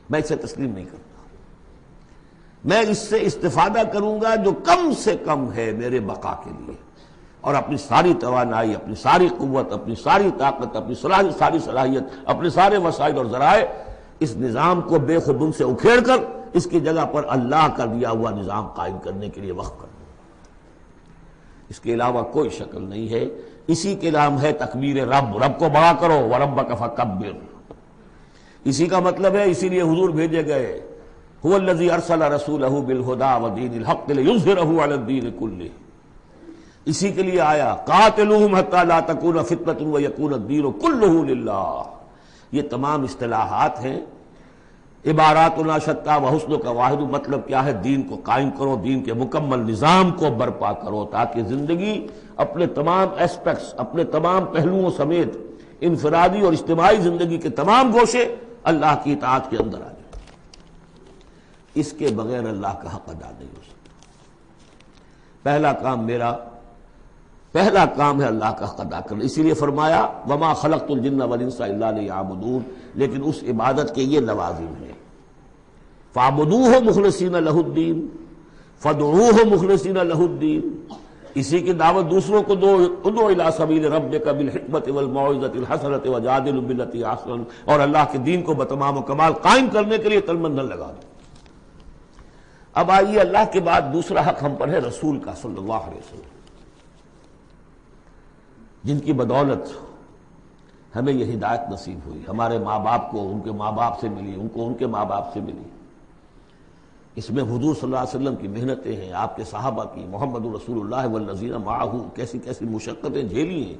میں اسے تسلیم نہیں کرتا، میں اس سے استفادہ کروں گا جو کم سے کم ہے میرے بقا کے لیے، اور اپنی ساری توانائی، اپنی ساری قوت، اپنی ساری طاقت، اپنی ساری صلاحیت، اپنے سارے وسائل اور ذرائع اس نظام کو بے خودن سے اکھیڑ کر اس کی جگہ پر اللہ کا دیا ہوا نظام قائم کرنے کے لیے وقف کروں، اس کے علاوہ کوئی شکل نہیں ہے۔ اسی کے نام ہے تکبیر رب، رب کو بڑا کرو وَرَبَّكَ فَكَبِّرْ، اسی کا مطلب ہے، اسی لیے حضور بھیجے گئے، هو الذی ارسل رسولہ بالہدی ودین الحق لیظہرہ علی الدین کلہ، اسی کے لیے آیا قاتلوہم حتی لا تکون فتنۃ ویکون الدین کلہ للہ۔ یہ تمام اصطلاحات ہیں، عباراتنا شتیٰ وحسن کا واحد، مطلب کیا ہے؟ دین کو قائم کرو، دین کے مکمل نظام کو برپا کرو تاکہ زندگی اپنے تمام ایسپیکٹس، اپنے تمام پہلوؤں سمیت انفرادی اور اجتماعی زندگی کے تمام گوشے اللہ کی اطاعت کے اندر آ جائیں۔ اس کے بغیر اللہ کا حق ادا نہیں ہو سکتا۔ پہلا کام ہے اللہ کا حق ادا کرنا، اسی لیے فرمایا وما خلقت الجن والانس الا لیعبدون، لیکن اس عبادت کے یہ لوازم ہیں، فاعبدوہ مخلصین لہ الدین، فادعوہ مخلصین لہ الدین، اسی کی دعوت دوسروں کو دو، ادعو الی سبیل ربک بالحکمت والموعظۃ الحسنۃ وجادلہم باللتی احسن، اور اللہ کے دین کو بتمام و کمال قائم کرنے کے لیے تن من دھن لگا دو۔ اب آئیے اللہ کے بعد دوسرا حق ہم پر ہے رسول کا صلی اللہ علیہ وسلم، جن کی بدولت ہمیں یہ ہدایت نصیب ہوئی، ہمارے ماں باپ کو ان کے ماں باپ سے ملی، ان کو ان کے ماں باپ سے ملی، اس میں حضور صلی اللہ علیہ وسلم کی محنتیں ہیں، آپ کے صحابہ کی، محمد رسول اللہ والذین معہ کیسی کیسی مشقتیں جھیلی ہیں،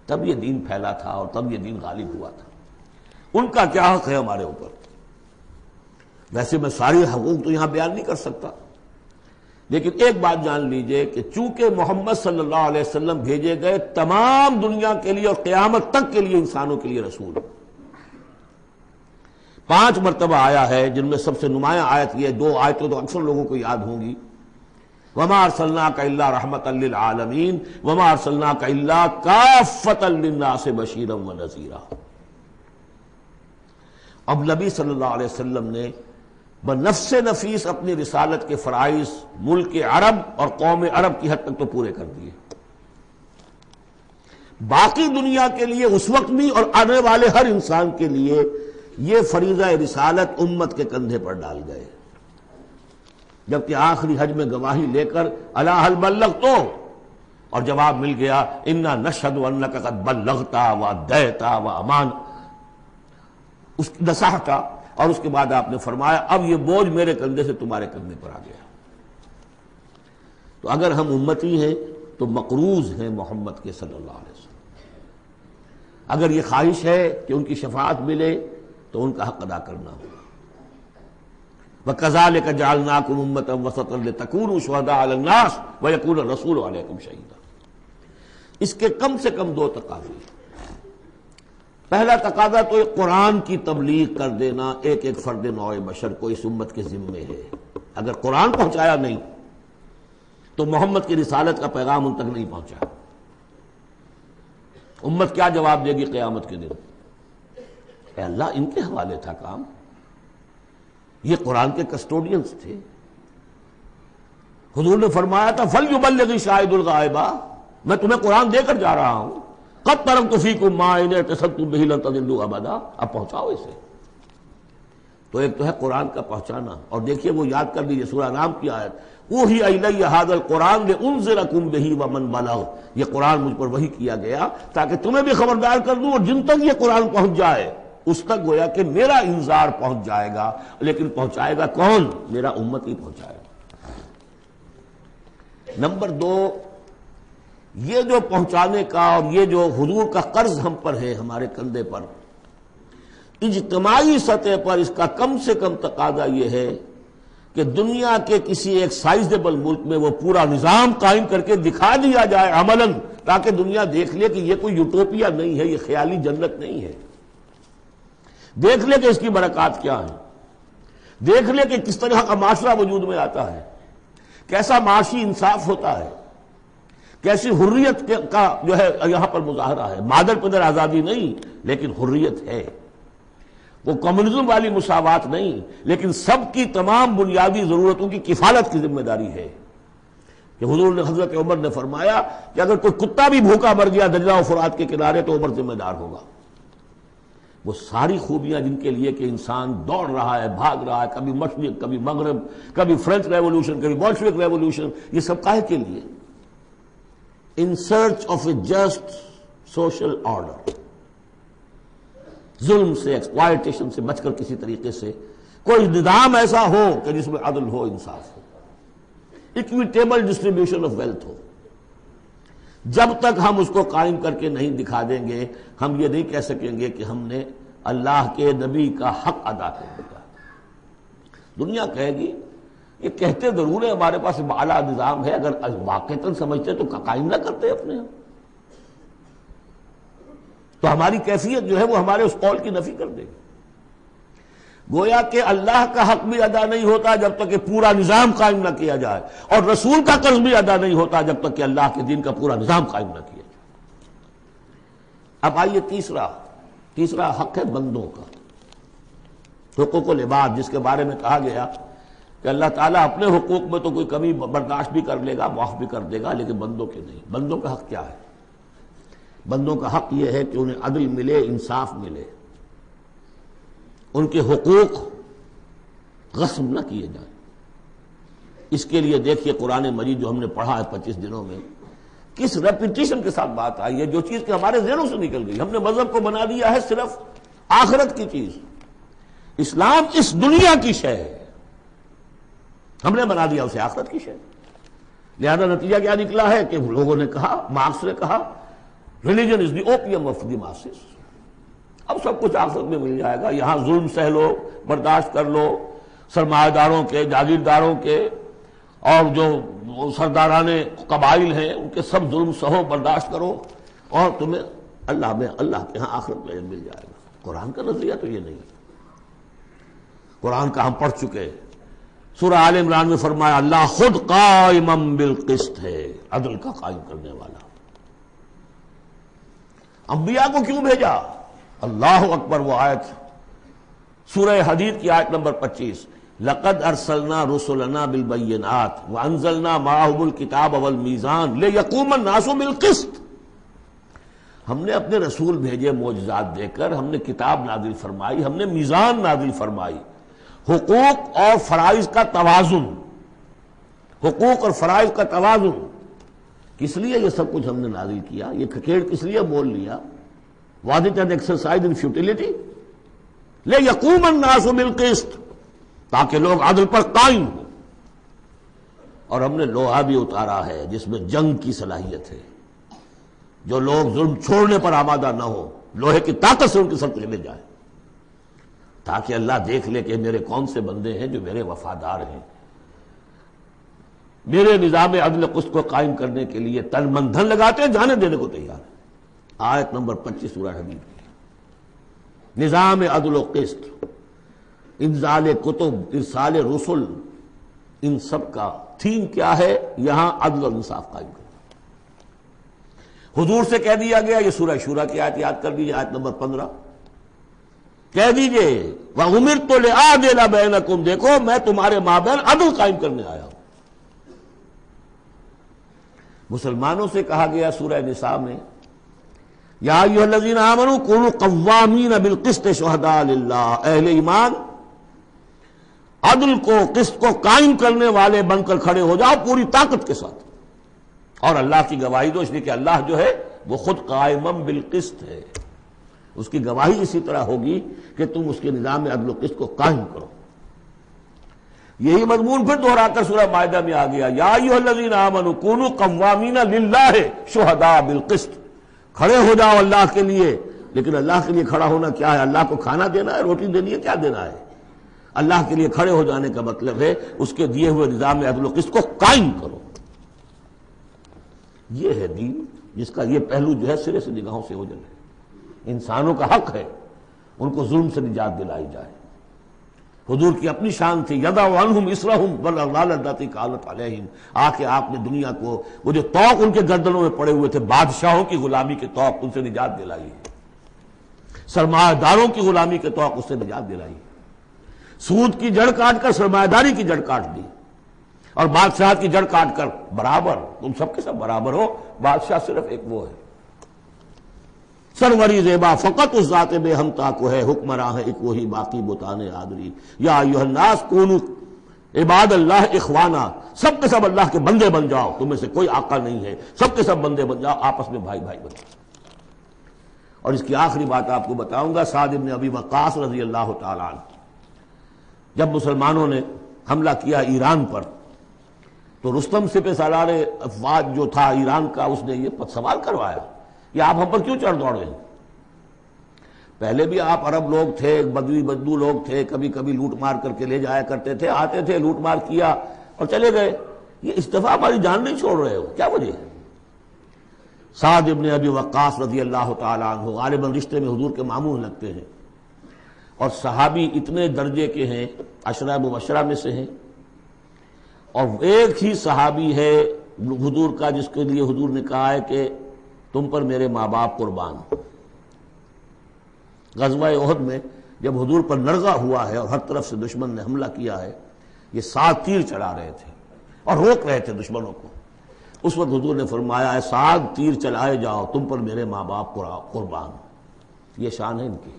تب یہ دین پھیلا تھا اور تب یہ دین غالب ہوا تھا۔ ان کا کیا حق ہے ہمارے اوپر؟ ویسے میں ساری حقوق تو یہاں بیان نہیں کر سکتا، لیکن ایک بات جان لیجئے کہ چونکہ محمد صلی اللہ علیہ وسلم بھیجے گئے تمام دنیا کے لیے اور قیامت تک کے لیے انسانوں کے لیے رسول، 5 مرتبہ آیا ہے، جن میں سب سے نمایاں آیت یہ 2 آیتیں تو اکثر لوگوں کو یاد ہوں گی، وَمَا أَرْسَلْنَاكَ إِلَّا رَحْمَةً لِّلْعَالَمِينَ وَمَا أَرْسَلْنَاكَ إِلَّا كَافَّةً لِّلنَّاسِ بَشِيرًا وَنَذِيرًا۔ اب نبی صلی اللہ علیہ وسلم نے بنفس نفیس اپنی رسالت کے فرائض ملک عرب اور قوم عرب کی حد تک تو پورے کر دیے، باقی دنیا کے لیے اس وقت بھی اور آنے والے ہر انسان کے لیے یہ فریضہ رسالت امت کے کندھے پر ڈال گئے، جبکہ آخری حج میں گواہی لے کر الا هل بلغت اور جواب مل گیا انا نشهد انک قد بلغت وادیت وامان اس نصحت، اور اس کے بعد آپ نے فرمایا اب یہ بوجھ میرے کندھے سے تمہارے کندھے پر آ گیا۔ تو اگر ہم امتی ہیں تو مقروض ہیں محمد کے صلی اللہ علیہ وسلم، اگر یہ خواہش ہے کہ ان کی شفاعت ملے تو ان کا حق ادا کرنا ہوگا۔ وَكَذَلِكَ جَعَلْنَاكُمْ أُمَّةً وَسَطًا لِتَكُونُوا شُهَدَاءَ عَلَى النَّاسِ وَيَكُونَ الرَّسُولُ عَلَيْكُمْ شَهِيدًا۔ اس کے کم سے کم 2 تقاضے۔ پہلا تقاضا تو قرآن کی تبلیغ کر دینا ایک ایک فرد نوع بشر کو اس امت کے ذمے ہے۔ اگر قرآن پہنچایا نہیں تو محمد کی رسالت کا پیغام ان تک نہیں پہنچا، امت کیا جواب دے گی قیامت کے دن؟ اے اللہ ان کے حوالے تھا کام، یہ قرآن کے کسٹوڈینز تھے۔ حضور نے فرمایا تھا فَلْيُبَلِّغِ شَاهِدُ الْغَائِبَ، میں تمہیں قرآن دے کر جا رہا ہوں، قَدْ تَرَكْتُ فِيكُم مَّا إِنْ اعْتَصَمْتُم بِهِ لَن تَضِلُّوا أَبَدًا، اب پہنچاؤ اسے۔ تو ایک تو ہے قرآن کا پہنچانا، اور دیکھیے وہ یاد کر لیجیے سورہ انعام کی آیت اوحی الی ھذا القرآن لانذرکم بہ ومن بلغ، یہ قرآن مجھ پر وحی کیا گیا تاکہ تمہیں بھی خبردار کر دوں، اور جن تک یہ قرآن پہنچ جائے اس تک گویا کہ میرا انذار پہنچ جائے گا، لیکن پہنچائے گا کون؟ میرا امت ہی پہنچائے گا۔ نمبر 2، یہ جو پہنچانے کا اور یہ جو حضور کا قرض ہم پر ہے ہمارے کندھے پر، اجتماعی سطح پر اس کا کم سے کم تقاضا یہ ہے کہ دنیا کے کسی ایک سائزیبل ملک میں وہ پورا نظام قائم کر کے دکھا دیا جائے عملاً، تاکہ دنیا دیکھ لے کہ یہ کوئی یوٹوپیا نہیں ہے، یہ خیالی جنت نہیں ہے، دیکھ لے کہ اس کی برکات کیا ہے، دیکھ لے کہ کس طرح کا معاشرہ وجود میں آتا ہے، کیسا معاشی انصاف ہوتا ہے، کیسی حریت کا جو ہے یہاں پر مظاہرہ ہے، مادر پدر آزادی نہیں لیکن حریت ہے، وہ کمیونزم والی مساوات نہیں لیکن سب کی تمام بنیادی ضرورتوں کی کفالت کی ذمہ داری ہے۔ کہ حضور نے حضرت عمر نے فرمایا کہ اگر کوئی کتا بھی بھوکا مر گیا دجلہ و فرات کے کنارے تو عمر ذمہ دار ہوگا۔ وہ ساری خوبیاں جن کے لیے کہ انسان دوڑ رہا ہے، بھاگ رہا ہے، کبھی مشرق کبھی مغرب، کبھی فرینچ ریولوشن کبھی بولشوک ریولوشن، یہ سب کاہے کے لیے؟ In search of a just social order, ظلم سے ایکسپلائٹیشن سے بچ کر کسی طریقے سے کوئی نظام ایسا ہو کہ جس میں عدل ہو، انصاف ہو، اکویٹیبل ڈسٹریبیوشن آف ویلتھ ہو۔ جب تک ہم اس کو قائم کر کے نہیں دکھا دیں گے ہم یہ نہیں کہہ سکیں گے کہ ہم نے اللہ کے نبی کا حق ادا کر دیا۔ دنیا کہے گی یہ کہتے ضرور ہے ہمارے پاس اعلیٰ نظام ہے، اگر واقعتاً سمجھتے تو قائم نہ کرتے اپنے ہم، تو ہماری کیفیت جو ہے وہ ہمارے اس قول کی نفی کر دے گی۔ گویا کہ اللہ کا حق بھی ادا نہیں ہوتا جب تک کہ پورا نظام قائم نہ کیا جائے، اور رسول کا قرض بھی ادا نہیں ہوتا جب تک کہ اللہ کے دین کا پورا نظام قائم نہ کیا جائے۔ اب آئیے تیسرا حق ہے بندوں کا، حقوق العباد، جس کے بارے میں کہا گیا کہ اللہ تعالیٰ اپنے حقوق میں تو کوئی کمی برداشت بھی کر لے گا، معاف بھی کر دے گا، لیکن بندوں کے نہیں۔ بندوں کا حق کیا ہے؟ بندوں کا حق یہ ہے کہ انہیں عدل ملے، انصاف ملے، ان کے حقوق غصب نہ کیے جائیں۔ اس کے لیے دیکھیے قرآن مجید جو ہم نے پڑھا ہے 25 دنوں میں، کس ریپیٹیشن کے ساتھ بات آئی ہے، جو چیز کہ ہمارے ذہنوں سے نکل گئی۔ ہم نے مذہب کو بنا دیا ہے صرف آخرت کی چیز، اسلام اس دنیا کی شے ہے، ہم نے بنا دیا اسے آخرت کی شے۔ لہذا نتیجہ کیا نکلا ہے کہ لوگوں نے کہا، مارکس نے کہا religion is the opium of the masses, اب سب کچھ آخرت میں مل جائے گا، یہاں ظلم سہ لو، برداشت کر لو، سرمایہ داروں کے، جاگیرداروں کے، اور جو سرداران قبائل ہیں ان کے سب ظلم سہو، برداشت کرو، اور تمہیں اللہ کے ہاں آخرت میں مل جائے گا۔ قرآن کا نظریہ تو یہ نہیں ہے۔ قرآن کا ہم پڑھ چکے، سورہ آل عمران میں فرمایا اللہ خود قائما بالقسط ہے، عدل کا قائم کرنے والا۔ انبیاء کو کیوں بھیجا؟ اللہ اکبر، وہ آیت سورہ حدید کی آیت نمبر 25، لقد ارسلنا رسلنا بالبینات وانزلنا معهم الکتاب والمیزان لیقوم الناس بالقسط۔ ہم نے اپنے رسول بھیجے معجزات دے کر، ہم نے کتاب نازل فرمائی، ہم نے میزان نازل فرمائی، حقوق اور فرائض کا توازن، حقوق اور فرائض کا توازن۔ کس لیے یہ سب کچھ ہم نے نازل کیا؟ یہ کھکیڑ کس لیے بول لیا؟ Was it an exercise in futility? لیقوم الناس بالقسط، تاکہ لوگ عدل پر قائم ہوں۔ اور ہم نے لوہا بھی اتارا ہے جس میں جنگ کی صلاحیت ہے، جو لوگ ظلم چھوڑنے پر آمادہ نہ ہو، لوہے کی طاقت سے ان کے سر کچلے جائے، تاکہ اللہ دیکھ لے کہ میرے کون سے بندے ہیں جو میرے وفادار ہیں، میرے نظام عدل قسط کو قائم کرنے کے لیے تن من دھن لگاتے ہیں، جانے دینے کو تیار ہے۔ آیت نمبر 25 سورہ حدید کی، نظام عدل و قسط، انزال کتب، ارسال رسل، ان سب کا تھیم کیا ہے؟ یہاں عدل و انصاف قائم کرنا۔ حضور سے کہہ دیا گیا، یہ سورہ شورا کی آیت یاد کر دیجیے، آیت نمبر 15، کہہ دیجئے وَأُمِرْتُ لِأَعْدِلَ بَيْنَكُمْ، دیکھو میں تمہارے مابین عدل قائم کرنے آیا ہوں۔ مسلمانوں سے کہا گیا سورہ نساء میں، یا ایھا الذین آمنوا کونوا قوامین بالقسط شہداء للہ، اہل ایمان عدل کو، قسط کو قائم کرنے والے بن کر کھڑے ہو جاؤ پوری طاقت کے ساتھ، اور اللہ کی گواہی دو، اس لیے کہ اللہ جو ہے وہ خود قائما بالقسط ہے، اس کی گواہی اسی طرح ہوگی کہ تم اس کے نظام عدل و قسط کو قائم کرو۔ یہی مضمون پھر دوہرا کر سورہ مائدہ میں آ گیا، یا ایھا الذین آمنوا کونوا قوامین للہ شہداء بالقسط، کھڑے ہو جاؤ اللہ کے لیے۔ لیکن اللہ کے لیے کھڑا ہونا کیا ہے؟ اللہ کو کھانا دینا ہے، روٹی دینی ہے، کیا دینا ہے؟ اللہ کے لیے کھڑے ہو جانے کا مطلب ہے اس کے دیے ہوئے نظام عدل و قسط کو قائم کرو۔ یہ ہے دین، جس کا یہ پہلو جو ہے سرے سے نگاہوں سے اوجھل ہے۔ انسانوں کا حق ہے ان کو ظلم سے نجات دلائی جائے۔ حضور کی اپنی شان تھی، یضع عنہم اصرہم والاغلال اللاتی کانت علیہم، آ کے آپ نے دنیا کو وہ جو طوق ان کے گردنوں میں پڑے ہوئے تھے، بادشاہوں کی غلامی کے طوق، ان سے نجات دلائی ہے، سرمایہ داروں کی غلامی کے طوق، اس سے نجات دلائی ہے، سود کی جڑ کاٹ کر سرمایہ داری کی جڑ کاٹ دی، اور بادشاہت کی جڑ کاٹ کر برابر، تم سب کے سب برابر ہو، بادشاہ صرف ایک وہ ہے، سروری زیبا فقط اس ذات بے ہمتا کو ہے، حکمراں ہے ایک وہی باقی بتان آدری، یا ایھا الناس کونوا عباد اللہ اخوانا، سب کے سب اللہ کے بندے بن جاؤ، تم میں سے کوئی آقا نہیں ہے، سب کے سب بندے بن جاؤ، آپس میں بھائی بھائی بن جاؤ۔ اور اس کی آخری بات آپ کو بتاؤں گا، سعد بن ابی وقاص رضی اللہ تعالیٰ عنہ، جب مسلمانوں نے حملہ کیا ایران پر، تو رستم سپہ سالار افواج جو تھا ایران کا، اس نے یہ سوال کروایا کہ آپ ہم پر کیوں چڑھ دوڑے ہیں؟ پہلے بھی آپ عرب لوگ تھے، بدوی بدو لوگ تھے، کبھی کبھی لوٹ مار کر کے لے جایا کرتے تھے، آتے تھے لوٹ مار کیا اور چلے گئے، یہ اس دفعہ ہماری جان نہیں چھوڑ رہے ہو، کیا وجہ ہے؟ سعد ابن ابی وقاص رضی اللہ تعالیٰ عنہ غالباً رشتے میں حضور کے ماموں لگتے ہیں، اور صحابی اتنے درجے کے ہیں، عشرہ مبشرہ میں سے ہیں، اور ایک ہی صحابی ہے حضور کا جس کے لیے حضور نے کہا ہے کہ تم پر میرے ماں باپ قربان۔ غزوہ احد میں جب حضور پر نرغہ ہوا ہے اور ہر طرف سے دشمن نے حملہ کیا ہے، یہ 7 تیر چلا رہے تھے اور روک رہے تھے دشمنوں کو، اس وقت حضور نے فرمایا ہے 7 تیر چلائے جاؤ، تم پر میرے ماں باپ قربان۔ یہ شان ہے ان کی۔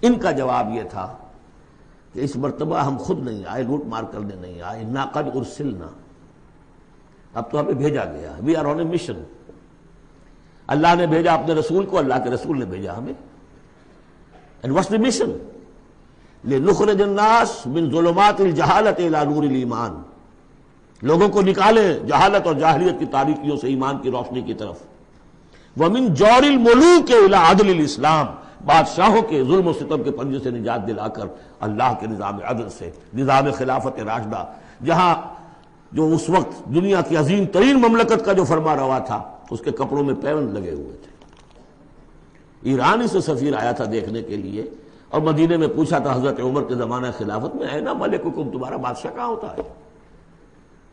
ان کا جواب یہ تھا کہ اس مرتبہ ہم خود نہیں آئے، لوٹ مار کرنے نہیں آئے، انا قد ارسلنا، اب تو ہمیں بھیجا گیا، we are on a mission, اللہ نے بھیجا اپنے رسول کو، اللہ کے رسول نے بھیجا ہمیں۔ And what's the mission? لِنُخْرِجَ النَّاسَ مِنْ ظُلُمَاتِ الْجَهَالَةِ إِلَى نُورِ الْإِيمَانِ، لوگوں کو نکالے جہالت اور جاہلیت کی تاریکیوں سے ایمان کی روشنی کی طرف۔ وَمِنْ جَوْرِ الْمُلُوكِ إِلَى عَدْلِ الْإِسْلَامِ، بادشاہوں کے ظلم و ستم کے پنجے سے نجات دلا کر اللہ کے نظام عدل سے، نظام خلافت راشدہ، جہاں جو اس وقت دنیا کی عظیم ترین مملکت کا جو فرما روا تھا، اس کے کپڑوں میں پیوند لگے ہوئے تھے۔ ایرانی سے سفیر آیا تھا دیکھنے کے لیے، اور مدینے میں پوچھا تھا حضرت عمر کے زمانہ خلافت میں، اے نا ملککم، تمہارا بادشاہ کہاں ہوتا ہے؟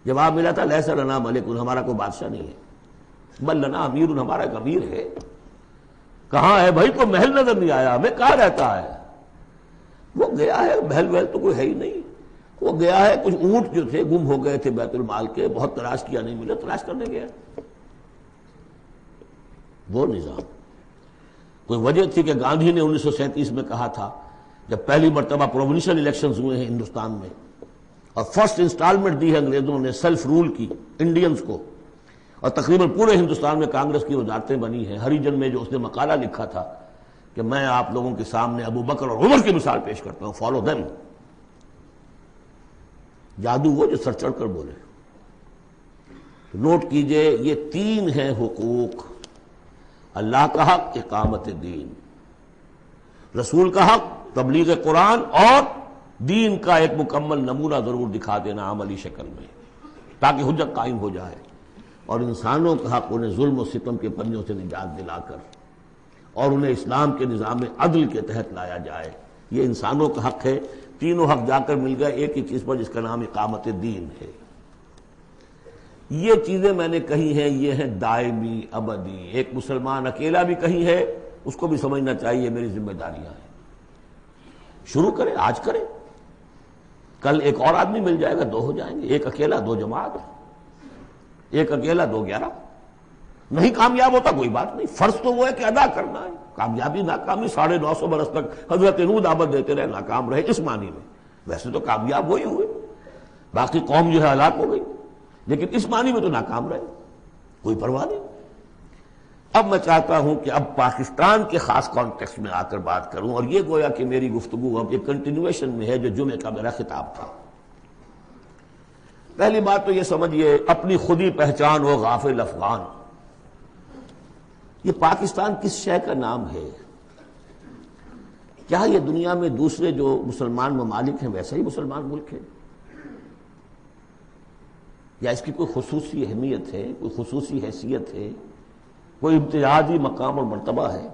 جواب ملا تھا لیس لنا ملک، ہمارا کوئی بادشاہ نہیں ہے، بل لنا امیر، ہمارا ایک امیر ہے۔ کہاں ہے بھائی؟ کوئی محل نظر نہیں آیا ہمیں، کہاں رہتا ہے؟ وہ گیا ہے، محل وحل تو کوئی ہے ہی نہیں، وہ گیا ہے، کچھ اونٹ جو تھے گم ہو گئے تھے بیت المال کے، بہت تلاش کیا نہیں ملے، تلاش کرنے گیا۔ وہ نظام، کوئی وجہ تھی کہ گاندھی نے 1937 میں کہا تھا، جب پہلی مرتبہ پروونشل الیکشنز ہوئے ہیں ہندوستان میں، اور فرسٹ انسٹالمنٹ دی ہے انگریزوں نے سیلف رول کی انڈینز کو، اور تقریباً پورے ہندوستان میں کانگریس کی وزارتیں بنی ہیں۔ ہریجن میں جو اس نے مقالہ لکھا تھا کہ میں آپ لوگوں کے سامنے ابو بکر اور عمر کی مثال پیش کرتا ہوں، فالو دیم۔ جادو وہ جو سر چڑھ کر بولے۔ نوٹ کیجئے، یہ تین ہیں حقوق: اللہ کا حق اقامت دین، رسول کا حق تبلیغ قرآن، اور دین کا ایک مکمل نمونہ ضرور دکھا دینا عملی شکل میں، تاکہ حجت قائم ہو جائے، اور انسانوں کا حق انہیں ظلم و ستم کے پنجوں سے نجات دلا کر اور انہیں اسلام کے نظام عدل کے تحت لایا جائے۔ یہ انسانوں کا حق ہے۔ تینوں حق جا کر مل گئے ایک ہی چیز پر، جس کا نام اقامت دین ہے۔ یہ چیزیں میں نے کہی ہیں، یہ ہیں دائمی ابدی۔ ایک مسلمان اکیلا بھی کہیں ہے، اس کو بھی سمجھنا چاہیے میری ذمہ داریاں ہیں۔ شروع کریں، آج کریں، کل ایک اور آدمی مل جائے گا، دو ہو جائیں گے۔ ایک اکیلا دو جماعت، ایک اکیلا دو 11۔ نہیں کامیاب ہوتا کوئی بات نہیں، فرض تو وہ ہے کہ ادا کرنا ہے۔ کامیابی ناکامی 950 برس تک حضرت نوح دعوت دیتے رہے، ناکام رہے، اس معنی میں ویسے تو کامیاب وہی ہوئے، باقی قوم جو ہے ہلاک ہو گئی، لیکن اس معنی میں تو ناکام رہے، کوئی پرواہ نہیں۔ اب میں چاہتا ہوں کہ اب پاکستان کے خاص کانٹیکسٹ میں آ کر بات کروں، اور یہ گویا کہ میری گفتگو اب ایک کنٹینیویشن میں ہے جو جمعے کا میرا خطاب تھا۔ پہلی بات تو یہ سمجھیے، اپنی خودی پہچان ہو غافل افغان۔ یہ پاکستان کس شے کا نام ہے؟ کیا یہ دنیا میں دوسرے جو مسلمان ممالک ہیں ویسا ہی مسلمان ملک ہے، یا اس کی کوئی خصوصی اہمیت ہے، کوئی خصوصی حیثیت ہے، کوئی امتیازی مقام اور مرتبہ ہے؟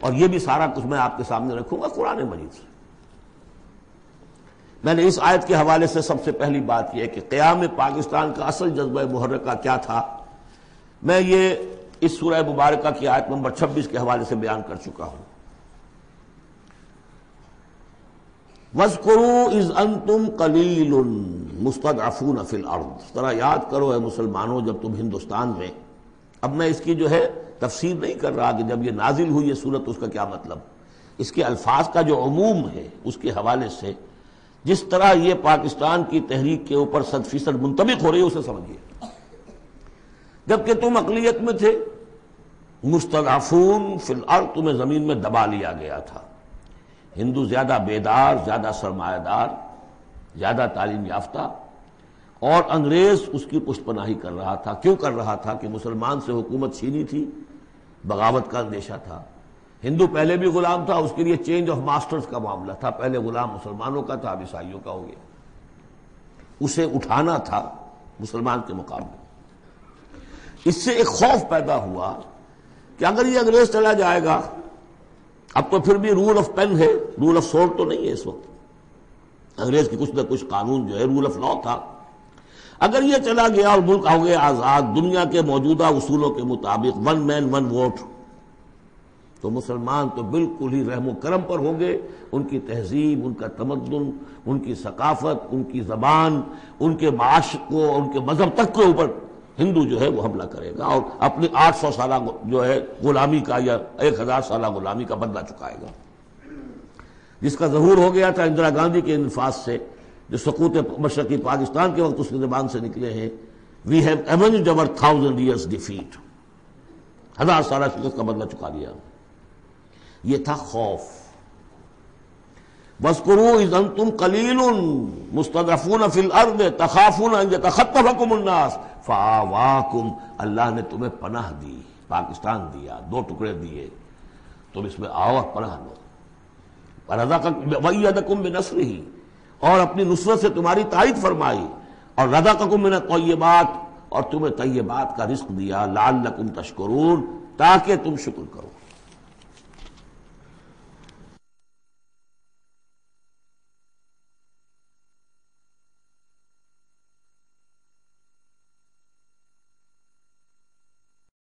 اور یہ بھی سارا کچھ میں آپ کے سامنے رکھوں گا قرآن مجید سے۔ میں نے اس آیت کے حوالے سے سب سے پہلی بات یہ کہ قیام پاکستان کا اصل جذبہ محرکہ کیا تھا، میں یہ اس سورہ مبارکہ کی آیت نمبر 26 کے حوالے سے بیان کر چکا ہوں۔ وَاذْكُرُوا إِذْ أَنْتُمْ قَلِيلٌ مُسْتَضْعَفُونَ فِي الْأَرْضِ، ذرا یاد کرو اے مسلمانوں جب تم ہندوستان میں، اب میں اس کی جو ہے تفسیر نہیں کر رہا کہ جب یہ نازل ہوئی یہ صورت اس کا کیا مطلب، اس کے الفاظ کا جو عموم ہے اس کے حوالے سے جس طرح یہ پاکستان کی تحریک کے اوپر 100% منطبق ہو رہی ہے اسے سمجھیے۔ جبکہ تم اقلیت میں تھے، مستضعفون فی الارض، تمہیں زمین میں دبا لیا گیا تھا۔ ہندو زیادہ بیدار، زیادہ سرمایہ دار، زیادہ تعلیم یافتہ، اور انگریز اس کی پشت پناہی کر رہا تھا۔ کیوں کر رہا تھا؟ کہ مسلمان سے حکومت چھینی تھی، بغاوت کا اندیشہ تھا۔ ہندو پہلے بھی غلام تھا، اس کے لیے چینج آف ماسٹرز کا معاملہ تھا، پہلے غلام مسلمانوں کا تھا، اب عیسائیوں کا ہو گیا، اسے اٹھانا تھا مسلمان کے مقابلے۔ اس سے ایک خوف پیدا ہوا کہ اگر یہ انگریز چلا جائے گا، اب تو پھر بھی رول آف پین ہے، رول آف سورڈ تو نہیں ہے اس وقت، انگریز کی کچھ نہ کچھ قانون جو ہے رول آف لا تھا، اگر یہ چلا گیا اور ملک ہو گیا آزاد دنیا کے موجودہ اصولوں کے مطابق، ون مین ون ووٹ، تو مسلمان تو بالکل ہی رحم و کرم پر ہوں گے، ان کی تہذیب، ان کا تمدن، ان کی ثقافت، ان کی زبان، ان کے معاش کو، ان کے مذہب تک کے اوپر ہندو جو ہے وہ حملہ کرے گا، اور اپنی 800 سالہ جو ہے غلامی کا یا 1000 سالہ غلامی کا بدلہ چکائے گا، جس کا ظہور ہو گیا تھا اندرا گاندھی کے انفاذ سے، جو سقوط مشرقی پاکستان کے وقت اس کی زبان سے نکلے ہیں، we have ایونجڈ our 1000 years defeat، 1000 سالہ شکست کا بدلہ چکا لیا۔ یہ تھا خوف۔ وَاذْكُرُوا إِذْ أَنْتُمْ قَلِيلٌ مُسْتَضْعَفُونَ فِي الْأَرْضِ تَخَافُونَ أَنْ يَتَخَطَّفَكُمُ النَّاسُ فَآوَاكُمْ، اللہ نے تمہیں پناہ دی، پاکستان دیا، 2 ٹکڑے دیے، تم اس میں آؤ اور پناہ لو۔ وَأَيَّدَكُمْ بِنَصْرِهِ، اور اپنی نصرت سے تمہاری تائید فرمائی۔ اور رزقکم من الطیبات، اور تمہیں طیبات کا رزق دیا، لعلکم تشکرون، تاکہ تم شکر کرو۔